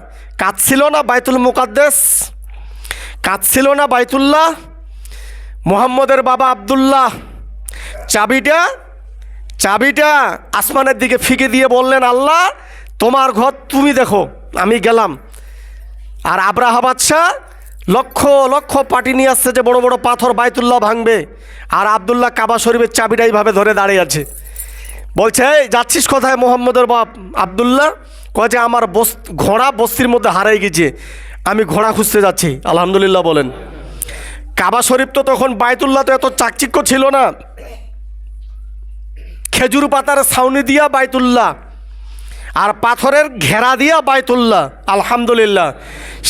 কাঁদছিল না বাইতুল মুকাদ্দেস, কাঁদছিল না বাইতুল্লাহ, মুহাম্মদের বাবা আব্দুল্লাহ চাবিটা আসমানের দিকে ফিকে দিয়ে বললেন, আল্লাহ তোমার ঘর তুমি দেখো, আমি গেলাম। আর আব্রাহা বাদশাহ লক্ষ লক্ষ পার্টি নিয়ে আসছে যে বড় বড় পাথর বাইতুল্লাহ ভাঙবে, আর আবদুল্লাহ কাবা শরীফের চাবিটা এইভাবে ধরে দাঁড়িয়ে আছে। বলছে এই যাচ্ছিস কোথায় মোহাম্মদের বাপ আবদুল্লাহ? কয়েছে আমার ঘোড়া বস্তির মধ্যে হারাই গেছে, আমি ঘোড়া খুঁজতে যাচ্ছি। আলহামদুলিল্লাহ বলেন। কাবা শরীফ তো তখন বাইতুল্লাহ তো এত চাকচিক্য ছিল না, খেজুর পাতার ছাউনি দিয়া বাইতুল্লাহ আর পাথরের ঘেরা দিয়া বাইতুল্লাহ। আলহামদুলিল্লাহ।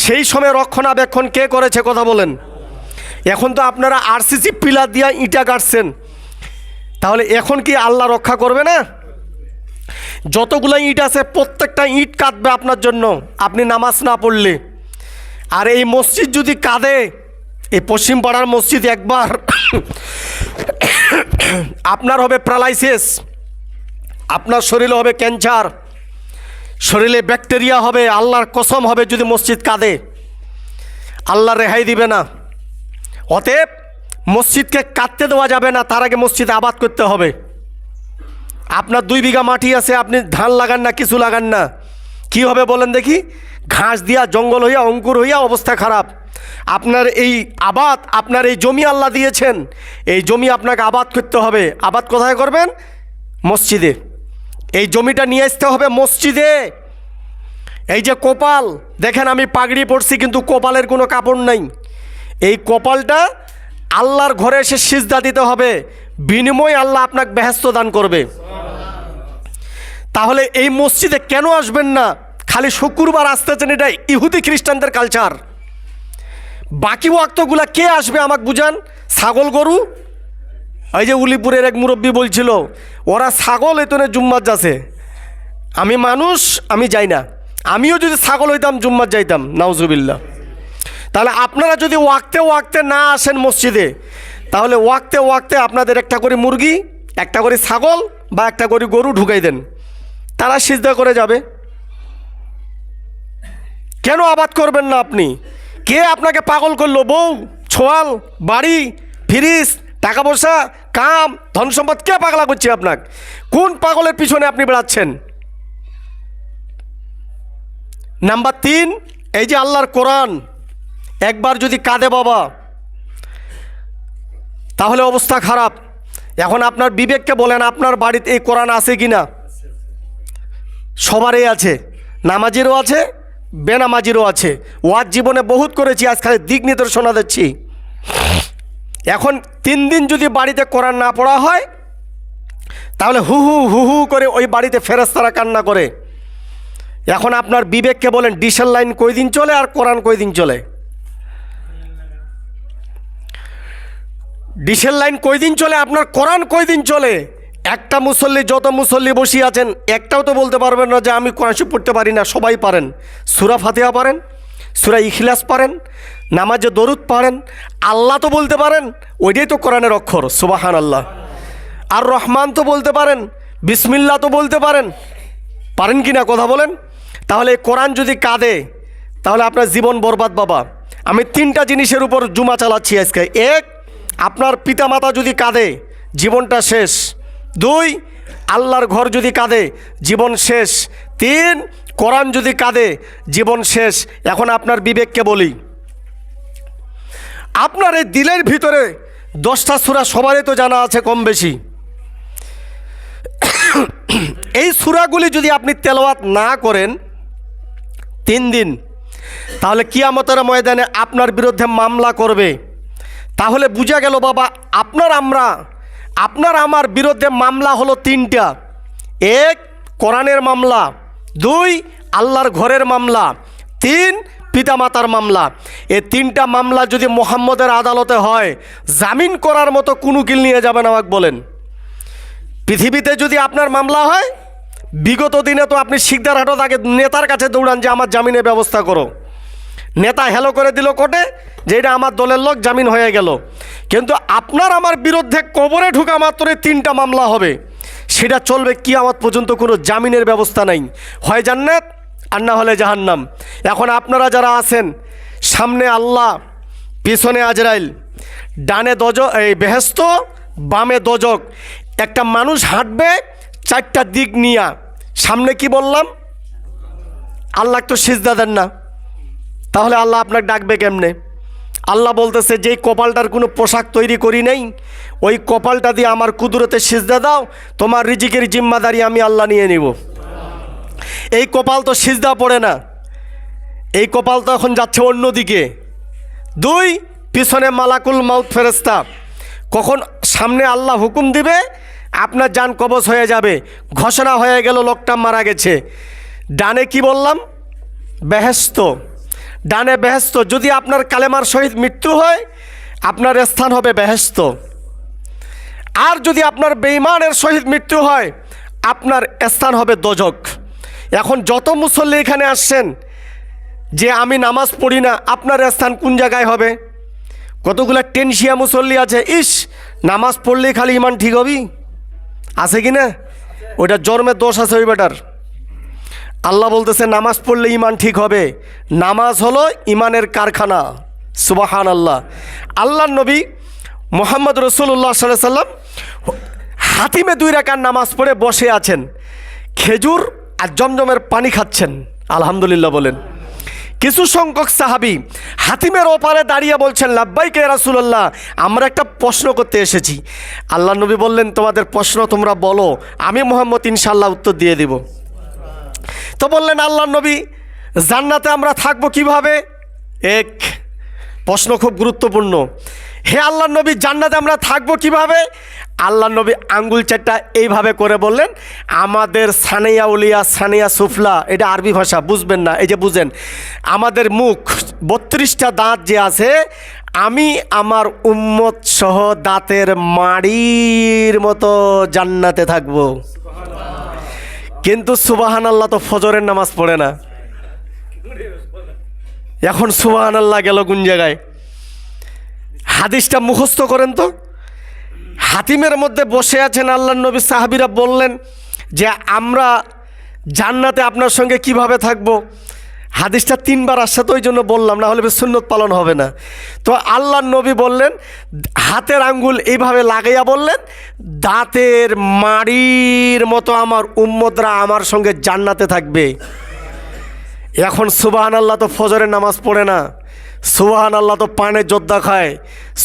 সেই সময় রক্ষণাবেক্ষণ কে করেছে কথা বলেন? এখন তো আপনারা আরসিসি পিলার দিয়া ইটা কাটছেন, তাহলে এখন কি আল্লাহ রক্ষা করবে না? যতগুলো ইট আছে প্রত্যেকটা ইট কাঁদবে আপনার জন্য, আপনি নামাজ না পড়লে। আর এই মসজিদ যদি কাঁদে, এই পশ্চিম পাড়ার মসজিদ একবার আপনার হবে প্যারালাইসিস, আপনার শরীরে হবে ক্যান্সার, শরীরে ব্যাকটেরিয়া হবে, আল্লাহর কসম হবে যদি মসজিদ কাঁদে, আল্লাহ রেহাই দিবে না। অতএব মসজিদকে কাঁদতে দেওয়া যাবে না, তার আগে মসজিদ আবাদ করতে হবে। আপনার 2 বিঘা মাটি আছে, আপনি ধান লাগান না, কিছু লাগান না, কি হবে বলেন দেখি? ঘাস দিয়া জঙ্গল হইয়া অঙ্কুর হইয়া অবস্থা খারাপ। আপনার এই আবাদ, আপনার এই জমি আল্লাহ দিয়েছেন, এই জমি আপনাকে আবাদ করতে হবে। আবাদ কোথায় করবেন? মসজিদে। এই জমিটা নিয়ে আসতে হবে মসজিদে। এই যে কপাল দেখেন, আমি পাগড়ি পরছি কিন্তু কপালের কোনো কাপড় নাই। এই কপালটা আল্লাহর ঘরে এসে সিজদা দিতে হবে, বিনিময়ে আল্লাহ আপনাকে বেহেশত দান করবে। তাহলে এই মসজিদে কেন আসবেন না? খালি শুক্রবার আসতেছেন, এটা ইহুদি খ্রিস্টানদের কালচার। বাকি ওয়াক্তগুলা কে আসবে আমাকে বুঝান? ছাগল গরু, এই যে উলিপুরের এক মুরব্বী বলছিল ওরা ছাগল এতনে জুম্মাত যাচ্ছে, আমি মানুষ, আমি যাই না। আমিও যদি ছাগল হইতাম জুম্মাত যাইতাম, নাউজুবিল্লাহ। তাহলে আপনারা যদি ওয়াক্তে ওয়াক্তে না আসেন মসজিদে, তাহলে ওয়াক্তে ওয়াক্তে আপনাদের একটা করে মুরগি, একটা করে ছাগল বা একটা করে গরু ঢুকাই দেন, তারা সিজদা করে যাবে। কেন আবাদ করবেন না আপনি? কে আপনাকে পাগল করলো? বউ, ছোয়াল, বাড়ি, ফ্রিজ, টাকা পয়সা, কাম, ধন সম্পদ, কে পাগলা করছে আপনাকে? কোন পাগলের পিছনে আপনি বেড়াচ্ছেন? নাম্বার 3, এই যে আল্লাহর কোরআন একবার যদি কাঁদে বাবা, তাহলে অবস্থা খারাপ। এখন আপনার বিবেককে বলেন, আপনার বাড়িতে এই কোরআন আছে কি না? সবারই আছে, নামাজিরও আছে, বেনামাজিরও আছে। ওয়াজ জীবনে বহুত করেছি, আজ খালি দিক নির্দেশনা দিচ্ছি। এখন 3 দিন যদি বাড়িতে কোরআন না পড়া হয়, তাহলে হু হু হু হু করে ওই বাড়িতে ফেরেশতারা কান্না করে। এখন আপনার বিবেককে বলেন, ডিশের লাইন কয়দিন চলে আর কোরআন কয়দিন চলে? ডিশের লাইন কয়দিন চলে, আপনার কোরআন কয়দিন চলে? একটা মুসল্লি, যত মুসল্লি বসিয়ে আছেন, একটাও তো বলতে পারবেন না যে আমি কোরআন শরীফ পড়তে পারি না। সবাই পারেন, সূরা ফাতিহা পারেন, সূরা ইখলাস পারেন, নামাজে দরুদ পারেন, আল্লাহ তো বলতে পারেন, ওইটাই তো কোরআনের অক্ষর, সুবহানাল্লাহ। আর রহমান তো বলতে পারেন, বিসমিল্লাহ তো বলতে পারেন, পারেন কি না কথা বলেন? তাহলে কোরআন যদি কাঁদে, তাহলে আপনার জীবন বরবাদ বাবা। আমি 3টা জিনিসের উপর জুমা চালাচ্ছি আজকে। 1, আপনার পিতামাতা যদি কাঁদে, জীবনটা শেষ। 2, আল্লাহর ঘর যদি কাঁদে, জীবন শেষ। 3, কোরআন যদি কাঁদে, জীবন শেষ। এখন আপনার বিবেককে বলি, আপনার এই দিলের ভিতরে 10টা সূরা সবারই তো জানা আছে কম বেশি। এই সূরাগুলি যদি আপনি তেলাওয়াত না করেন 3 দিন, তাহলে কিয়ামতের ময়দানে আপনার বিরুদ্ধে মামলা করবে। তাহলে বুঝা গেল বাবা, আপনার আমার বিরুদ্ধে মামলা হলো 3টা। 1, কোরআনের মামলা। 2, আল্লাহর ঘরের মামলা। 3, পিতামাতার মামলা। এই 3টা মামলা যদি মুহাম্মদের আদালতে হয়, জামিন করার মতো কোনো উকিল নিয়ে যাবেন আমাকে বলেন? পৃথিবীতে যদি আপনার মামলা হয়, বিগত দিনে তো আপনি শিকদারহাটত আগে নেতার কাছে দৌড়ান যে আমার জামিনের ব্যবস্থা করো। নেতা হেলো করে দিল কোর্টে যে এটা আমার দলের লোক, জামিন হয়ে গেল। কিন্তু আপনার আমার বিরুদ্ধে কবরে ঢুকা মাত্রই 3টা মামলা হবে, সেটা চলবে কিয়ামত পর্যন্ত, কোনো জামিনের ব্যবস্থা নাই। হয় জান্নাত আর না হলে জাহান্নাম। এখন আপনারা যারা আছেন, সামনে আল্লাহ, পিছনে আজরাইল, ডানে বেহেশত, বামে দোজখ। একটা মানুষ হাঁটবে 4টা দিক নিয়া। সামনে কি বললাম? আল্লাহ তো সিজদা দেন না, তাহলে আল্লাহ আপনাকে ডাকবে কেমনে? আল্লাহ বলতেছে যেই কপালটার কোনো পোশাক তৈরি করি নাই, ওই কপালটা দিয়ে আমার কুদরতে সিজদা দাও, তোমার রিজিকের জিম্মাদারি আমি আল্লাহ নিয়ে নিব। এই কপাল তো সিজদা পড়ে না, এই কপাল তো এখন যাচ্ছে অন্যদিকে। 2, পিছনে মালাকুল মাউত ফেরেশতা, কখন সামনে আল্লাহ হুকুম দিবে আপনার জান কবজ হয়ে যাবে, ঘোষণা হয়ে গেল লোকটা মারা গেছে। ডানে কি বললাম? বেহেশত, ডানে বেহেশত। যদি আপনার কালেমার সহিত মৃত্যু হয় আপনার স্থান হবে বেহেশত, আর যদি আপনার বেঈমানের সহিত মৃত্যু হয় আপনার স্থান হবে দোজখ। এখন যত মুসল্লি এখানে আসছেন যে আমি নামাজ পড়ি না, আপনার স্থান কোন জায়গায় হবে? কতগুলো টেনশিয়া মুসল্লি আছে, ইস নামাজ পড়লেই খালি ইমান ঠিক হবি, আছে কি না? ওইটা জন্মের দোষ আছে ওই বেটার। আল্লাহ বলতেছে নামাজ পড়লে ইমান ঠিক হবে। নামাজ হলো ইমানের কারখানা। সুবহানাল্লাহ। আল্লাহর নবী মুহাম্মদ রাসূলুল্লাহ সাল্লাল্লাহু আলাইহি সাল্লাম হাতিমে 2 রাকাত নামাজ পড়ে বসে আছেন, খেজুর আর জমজমের পানি খাচ্ছেন। আলহামদুলিল্লাহ বলেন। কিছু সংখ্যক সাহাবী হাতিমের ওপারে দাঁড়িয়ে বলছেন লাব্বাইক ইয়া রাসূলুল্লাহ, আমরা একটা প্রশ্ন করতে এসেছি। আল্লাহ নবী বললেন তোমাদের প্রশ্ন তোমরা বলো, আমি মুহাম্মদ ইনশাআল্লাহ উত্তর দিয়ে দিব। তো বললেন আল্লাহ নবী জান্নাতে আমরা থাকবো কিভাবে? এক প্রশ্ন খুব গুরুত্বপূর্ণ। হে আল্লাহ নবী জান্নাতে আমরা থাকবো কিভাবে? আল্লাহ নবী আঙ্গুল চারটা এইভাবে করে বললেন, আমাদের সানিয়া উলিয়া সানিয়া সুফলা, এটা আরবি ভাষা, বুঝবেন না, এই যে বুঝেন, আমাদের মুখ 32টা দাঁত যে আছে, আমি আমার উম্মত সহ দাঁতের মাড়ির মতো জান্নাতে থাকবো। কিন্তু সুবহানাল্লাহ তো ফজরের নামাজ পড়ে না। এখন সুবহানাল্লাহ গেল কোন জায়গায়? হাদিসটা মুখস্থ করেন তো। হাতিমের মধ্যে বসে আছেন আল্লাহর নবী, সাহাবীরা বললেন যে আমরা জান্নাতে আপনার সঙ্গে কিভাবে থাকব? হাদিসটা 3 বার আসছে তো ওই জন্য বললাম, না হলে সুন্নত পালন হবে না। তো আল্লাহর নবী বললেন, হাতের আঙ্গুল এইভাবে লাগাইয়া বললেন, দাঁতের মাড়ির মতো আমার উম্মতরা আমার সঙ্গে জান্নাতে থাকবে। এখন সুবহানাল্লাহ তো ফজরের নামাজ পড়ে না, সুবহানাল্লাহ তো পানে যোদ্ধা খায়,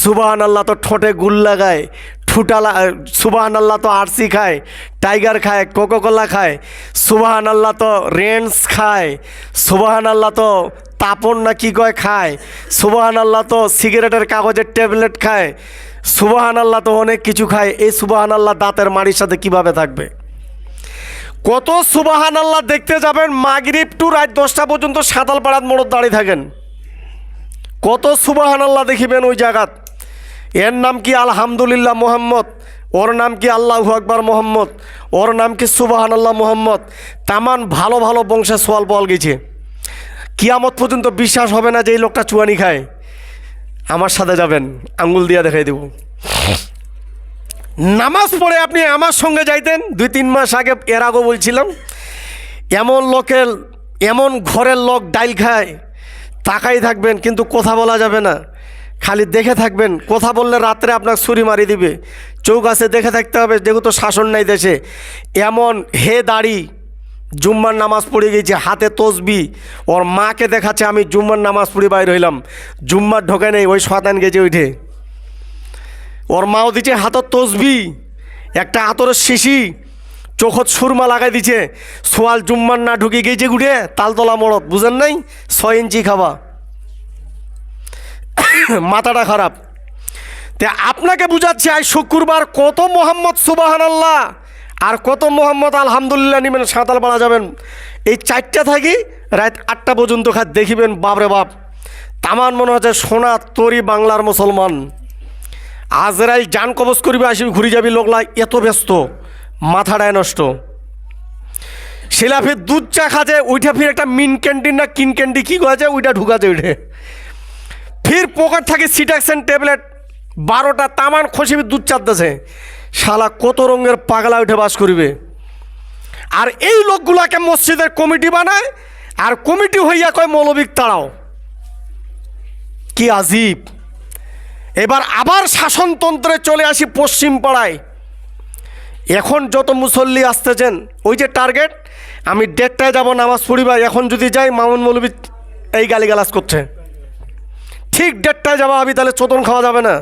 সুবহানাল্লাহ তো ঠোঁটে গুল লাগায়, সুবহানাল্লাহ তো আরসি খায়, টাইগার খায়, কোকাকোলা খায়, সুবহানাল্লাহ তো রেন্স খায়, সুবহানাল্লাহ তো তাপন না কি কয় খায়, সুবহানাল্লাহ তো সিগারেটের কাগজের ট্যাবলেট খায়, সুবহানাল্লাহ তো অনেক কিছু খায়। এই সুবহানাল্লাহ দাঁতের মাড়ির সাথে কিভাবে থাকবে? কত সুবহানাল্লাহ দেখতে যাবেন মাগরিব টু রাত 10টা পর্যন্ত সাঁতালপাড়ার মোড়ত দাঁড়িয়ে থাকেন, কত সুবহানাল্লাহ দেখিবেন ওই জায়গাত। এর নাম কি আলহামদুলিল্লাহ মোহাম্মদ, ওর নাম কি আল্লাহু আকবার মোহাম্মদ, ওর নাম কি সুবহানাল্লাহ মোহাম্মদ। তামান ভালো ভালো বংশে সোয়াল পাওয়াল গেছে। কিয়ামত পর্যন্ত বিশ্বাস হবে না যে এই লোকটা চুয়ানি খায়। আমার সাথে যাবেন, আঙ্গুল দিয়ে দেখাই দেব। নামাজ পড়ে আপনি আমার সঙ্গে যাইতেন 2-3 মাস আগে, এর আগেও বলছিলাম, এমন ঘরের লোক ডাইল খায়, তাকাই থাকবেন কিন্তু কথা বলা যাবে না, খালি দেখে থাকবেন। কথা বললে রাত্রে আপনাকে ছুরি মারি দিবে। চৌক আছে, দেখে থাকতে হবে, যেহেতু শাসন নাই দেশে। এমন হে দাড়ি, জুম্মার নামাজ পড়ে গেছে, হাতে তসবি, ওর মাকে দেখাচ্ছে আমি জুম্মার নামাজ পড়ে বাইর হইলাম, জুম্মার ঢোকে নেই, ওই শয়তান গেছে ওইঠে। ওর মাও দিচ্ছে হাতত তসবি, একটা আতরের শিশি, চোখত সুরমা লাগাই দিছে, সোয়াল জুম্মার না ঢুকে গেছে গুড়ে তালতলা মোড়ত, বুঝেন নাই? 6 ইঞ্চি খাবা, মাথাটা খারাপ। তে আপনাকে বুঝাচ্ছি আজ শুক্রবার কত মোহাম্মদ সুবহানাল্লাহ আর কত মোহাম্মদ আলহামদুলিল্লাহ নিবেন, সাঁতাল পাড়া যাবেন। এই 4টা থাকি রাত 8টা পর্যন্ত খাত দেখিবেন, বাপরে বাপ, তামান মনে হচ্ছে সোনা তরি বাংলার মুসলমান। আজরাইল জান কবজ করিবে আসবি, ঘুরে যাবি, লোকলা এত ব্যস্ত, মাথাটায় নষ্ট। শিলাফির দুধ চা খাচ্ছে, ওইটা ফির একটা মিন ক্যান্টিন না কিন ক্যান্ডি কী করেছে, ওইটা ঢুকাছে ওইটে। ফির পকেট থাকে সিটাক্সেন ট্যাবলেট 12টা, তামান খসিবি দুধ চাপতেছে। শালা কত রঙের পাগলা উঠে বাস করিবে। আর এই লোকগুলাকে মসজিদের কমিটি বানায়, আর কমিটি হইয়া কয় মৌলবিক তাড়াও। কি আজীব। এবার আবার শাসনতন্ত্রে চলে আসি পশ্চিম পাড়ায়। এখন যত মুসল্লি আসতেছেন, ওই যে টার্গেট আমি 1:30টায় যাব নামাজ পড়িবা, এখন যদি যাই মামুন মৌলবী এই গালিগালাজ করছে। ঠিক 1:30টায় যাওয়া আমি, তাহলে চোদন খাওয়া যাবে না।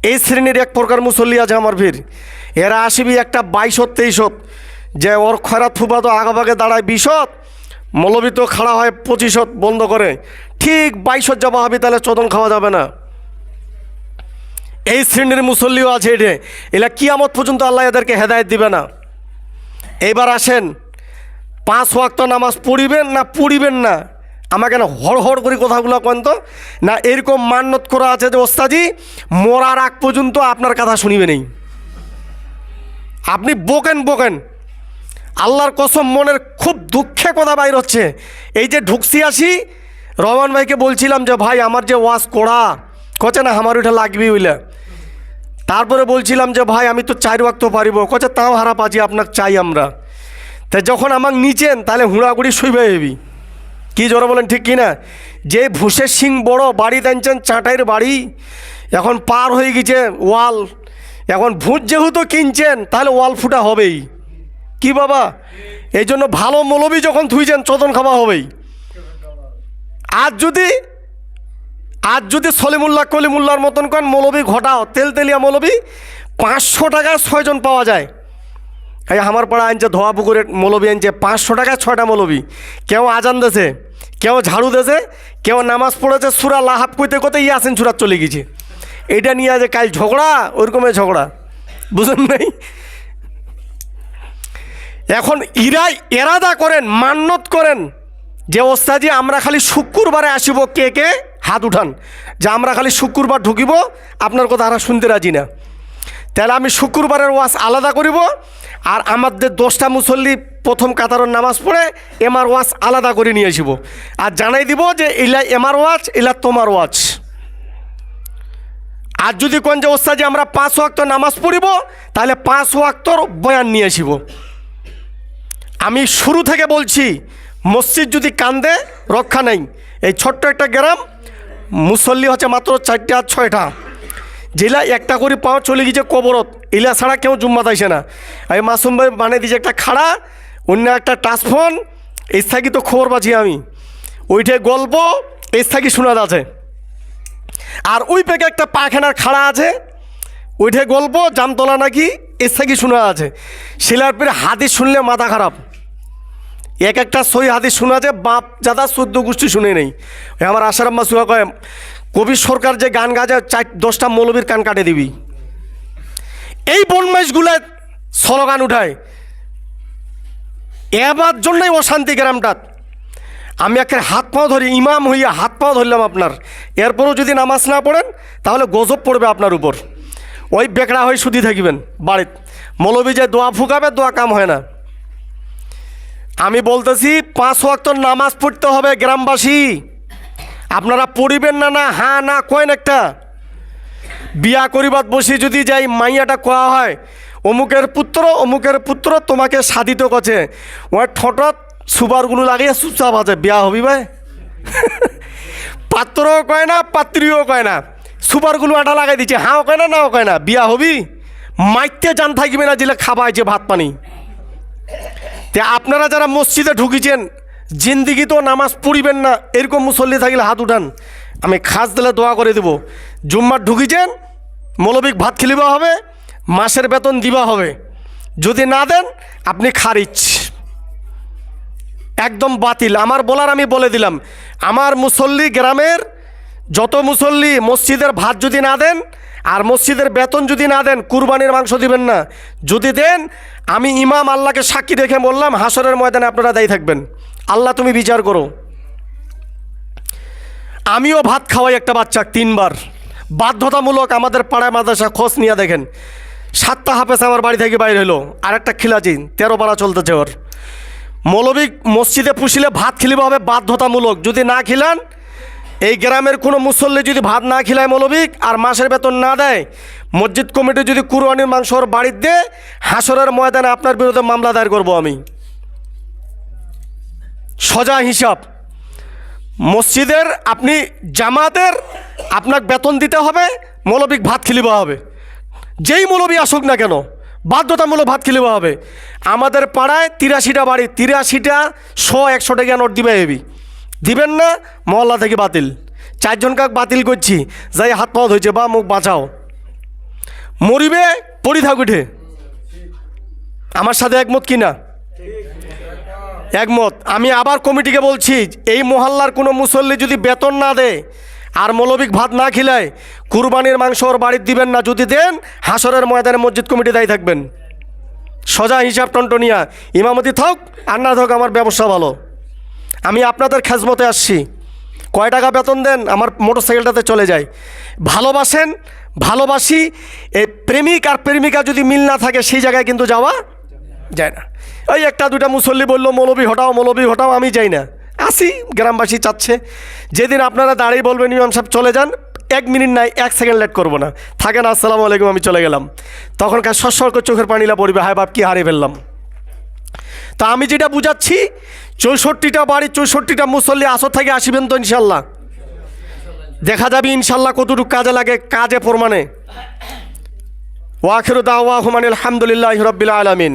এই শ্রেণীর এক প্রকার মুসল্লি আছে আমার ভিড়, এরা আসবি একটা 22-23 যে ওর খয়রাত ফুপা তো আগাভাগে দাঁড়ায় 20, মৌলবী তো খাড়া হয় 25 বন্ধ করে, ঠিক 22 যাওয়া হবে, তাহলে চোদন খাওয়া যাবে না। এই শ্রেণীর মুসল্লিও আছে, এরা কিয়ামত পর্যন্ত আল্লাহ এদেরকে হেদায়েত দিবে না। এইবার আসেন, 5 ওয়াক্ত নামাজ পড়িবেন না পড়িবেন না, আমাকে না হড় করে কথাগুলো কেন তো না, এরকম মান্যত করা আছে যে ওস্তাজি মরার আগ পর্যন্ত আপনার কথা শুনিবে নেই, আপনি বকেন। আল্লাহর কসম মনের খুব দুঃখে কথা বাইর হচ্ছে। এই যে ঢুকছি আসি, রহমান ভাইকে বলছিলাম যে ভাই আমার যে ওয়াজ করা কচে না আমার ওইটা লাগবি বুঝলে। তারপরে বলছিলাম যে ভাই আমি তো 4 ওয়াক্ত পারিব, কচে তাও হারা পাচ্ছি, আপনাকে চাই আমরা। তাই যখন আমাকে নিচেন তাহলে হুড়াগুড়ি শুইবে হেবি, কি জোরে বলেন ঠিক কিনা? যে ভুষের সিং বড় বাড়ি টানছেন, চাটাইয়ের বাড়ি, এখন পার হয়ে গেছে ওয়াল, এখন ভূত যেহেতু কিনছেন তাহলে ওয়াল ফুটা হবেই। কি বাবা, এই জন্য ভালো মৌলবী যখন থুইছেন চোদন খাওয়া হবেই। আজ যদি সলিমুল্লাহ কলিমুল্লাহর মতন কোন মৌলবী ঘটাও, তেলতেলিয়া মৌলবী 500 টাকায় 6 জন পাওয়া যায়। এই আমার পাড়া আনছে ধোয়া পুকুরের মৌলবী আনছে 500 টাকায় 6টা মৌলবী। কেউ আজান দেছে, কেউ ঝাড়ু দেছে, কেউ নামাজ পড়েছে, সূরা লাহাব কইতে ইয়াসিন সূরা চলে গেছে। এটা নিয়ে যে কাল ঝগড়া, ওইরকমের ঝগড়া, বুঝেন নাই? এখন ইরাই এরাদা করেন, মান্যত করেন যে ওস্তাজি আমরা খালি শুক্রবারে আসিব, কে হাত উঠান যে আমরা খালি শুক্রবার ঢুকিব, আপনার কথা আর শুনতে রাজি না। তাহলে আমি শুক্রবারের ওয়াজ আলাদা করিব, আর আমাদের 10টা মুসল্লি প্রথম কাতারের নামাজ পড়ে এমার ওয়াজ আলাদা করে নিয়ে আসিব, আর জানাই দিব যে এলা এমার ওয়াজ, এলা তোমার ওয়াজ। আর যদি কোন যে ওস্তাজি আমরা 5 ওয়াক্ত নামাজ পড়িব, তাহলে 5 ওয়াক্তর বয়ান নিয়ে আসিব। আমি শুরু থেকে বলছি, মসজিদ যদি কান্দে রক্ষা নেই। এই ছোট্ট একটা গ্রাম, মুসল্লি হচ্ছে মাত্র 4টা আর 6টা, যেলা একটা করে পাও চলে গেছে কবরত, এলা ছাড়া কেউ জুম্মাত আইসে না। আমি মাসুম ভাই বানিয়ে দিয়েছে একটা খাড়া, অন্য একটা টাচফোন, এই থাকি তো খবর পাচ্ছি আমি, ওইটাই গল্প এই থাকি শোনা যাচ্ছে। আর ওই পেকে একটা পায়খানার খাড়া আছে, ওইটাই গল্প জামতলা নাকি এর থাকি শোনা আছে। শিলার পরে হাদিস শুনলে মাথা খারাপ, এক একটা সই হাদিস শোনা আছে, বাপ দাদা 14 গোষ্ঠী শুনে নেই। আমার আশারাম মাসুয়া কয় কবি সরকার যে গান গাজে 4-10টা মৌলবীর কান কাটে দিবি। এই বনমাইশগুলো স্লোগান উঠায়, এবার জন্যই অশান্তি গ্রামটাত। আমি একের হাত পাও ধরি, ইমাম হইয়া হাত পাও ধরলাম আপনার, এরপরও যদি নামাজ না পড়েন তাহলে গজব পড়বে আপনার উপর। ওই বেকড়া হয়ে শুধু থাকিবেন বাড়িত, মৌলবী যে দোয়া ফুকাবে, দোয়া কাম হয় না। আমি বলতেছি 5 ওয়াক্ত নামাজ পড়তে হবে গ্রামবাসী, আপনারা পড়িবেন না? না হ্যাঁ না কয়েন একটা। বিয়া করিবাত বসে যদি যাই মাইয়াটা কোয়া হয় অমুকের পুত্র তোমাকে সাধিত করছে, ওর ঠোঁটত সুবারগুলো লাগিয়ে চুপচাপ আছে, বিয়া হবি ভাই? পাত্রও কয় না, পাত্রীও কয় না, সুপারগুলো আটা লাগাই দিচ্ছে, হাও কয় না, নাও কয় না, বিয়া হবি? মাইতে জান থাকবে না যেলে খাওয়া হয়েছে ভাত পানি। তে আপনারা যারা মসজিদে ঢুকিছেন, জিন্দিগি তো নামাজ পড়িবেন না, এরকম মুসল্লি থাকলে হাত উঠান, আমি খাস দিলে দোয়া করে দেব। জুম্মার ঢুকিছেন, মৌলবিক ভাত খেলিবা হবে, মাসের বেতন দিবা হবে, যদি না দেন আপনি খারিজ, একদম বাতিল। আমার বলার আমি বলে দিলাম, আমার মুসল্লি গ্রামের যত মুসল্লি মসজিদের ভাত যদি না দেন আর মসজিদের বেতন যদি না দেন, কুরবানির মাংস দিবেন না। যদি দেন, আমি ইমাম আল্লাহকে সাক্ষী রেখে বললাম, হাসরের ময়দানে আপনারা দায়ী থাকবেন, আল্লাহ তুমি বিচার করো। আমিও ভাত খাওয়াই একটা বাচ্চা 3 বার, বাধ্যতামূলক। আমাদের পাড়ায় মাদ্রাসা, খোঁজ নিয়ে দেখেন, 7টা হাফেজ আমার বাড়ি থেকে বাইরে হলো, আর একটা খিলাজি 13 পাড়া চলতেছে ওর। মৌলবী মসজিদে পুষিলে ভাত খিলিবা হবে বাধ্যতামূলক, যদি না খিলান, এই গ্রামের কোনো মুসল্লি যদি ভাত না খিলায় মৌলবীক আর মাসের বেতন না দেয়, মসজিদ কমিটি যদি কুরবানির মাংস ওর বাড়িতে দেয়, হাসরের ময়দানে আপনার বিরুদ্ধে মামলা দায়ের করব আমি। সোজা হিসাব, মসজিদের আপনি জামাতের আপনাকে বেতন দিতে হবে, মৌলবীক ভাত খিলিবা হবে, যেই মৌলবী আসুক না কেন, বাধ্যতামূলক ভাত খেলে হবে। আমাদের পাড়ায় 83টা বাড়ি, 83টা 100-100 টাকা নোট দিবে এবি, দিবেন না মহল্লা থেকে বাতিল। 4 জন কাক বাতিল করছি, যাই হাত পাওয়া হয়েছে বা মুখ বাঁচাও, মরিবে পড়ি থাক উঠে। আমার সাথে একমত কি না? একমত। আমি আবার কমিটিকে বলছি, এই মহল্লার কোনো মুসল্লি যদি বেতন না দেয় আর মৌলবিক ভাত না খিলায়, কুরবানির মাংস ওর বাড়িতে দিবেন না। যদি দেন, হাসরের ময়দানে মসজিদ কমিটি দায়ী থাকবেন। সোজা হিসাব টনটনিয়া, ইমামতি থাক আর না থাক, আমার ব্যবসা ভালো। আমি আপনাদের খেজমতে আসছি, কয় টাকা বেতন দেন, আমার মোটরসাইকেলটাতে চলে যায়। ভালোবাসেন, ভালোবাসি। এই প্রেমিক আর প্রেমিকা যদি মিল না থাকে, সেই জায়গায় কিন্তু যাওয়া যায় না। ওই 1-2টা মুসল্লি বললো মৌলবি হটাও, মৌলবি হটাও, আমি যাই না। আসি, গ্রামবাসী চাচ্ছে। যেদিন আপনারা দাঁড়িয়ে বলবেন ইমাম সাহেব চলে যান, 1 মিনিট নাই, 1 সেকেন্ড লেট করবো না, থাকেন, আসসালামু আলাইকুম, আমি চলে গেলাম। তখনকার সস্বর্গ চোখের পানিলা পড়বে, হায় বাপ কি হারিয়ে ফেললাম। তা আমি যেটা বুঝাচ্ছি, 64টা বাড়ি, 64টা মুসল্লি আসর থেকে আসিবেন তো ইনশাল্লাহ। দেখা যাবে ইনশাল্লাহ কতটুকু কাজে লাগে, কাজে প্রমাণে। ওয়া আখিরু দাওয়াহুম আনিল হামদুলিল্লাহি রাব্বিল আলামিন।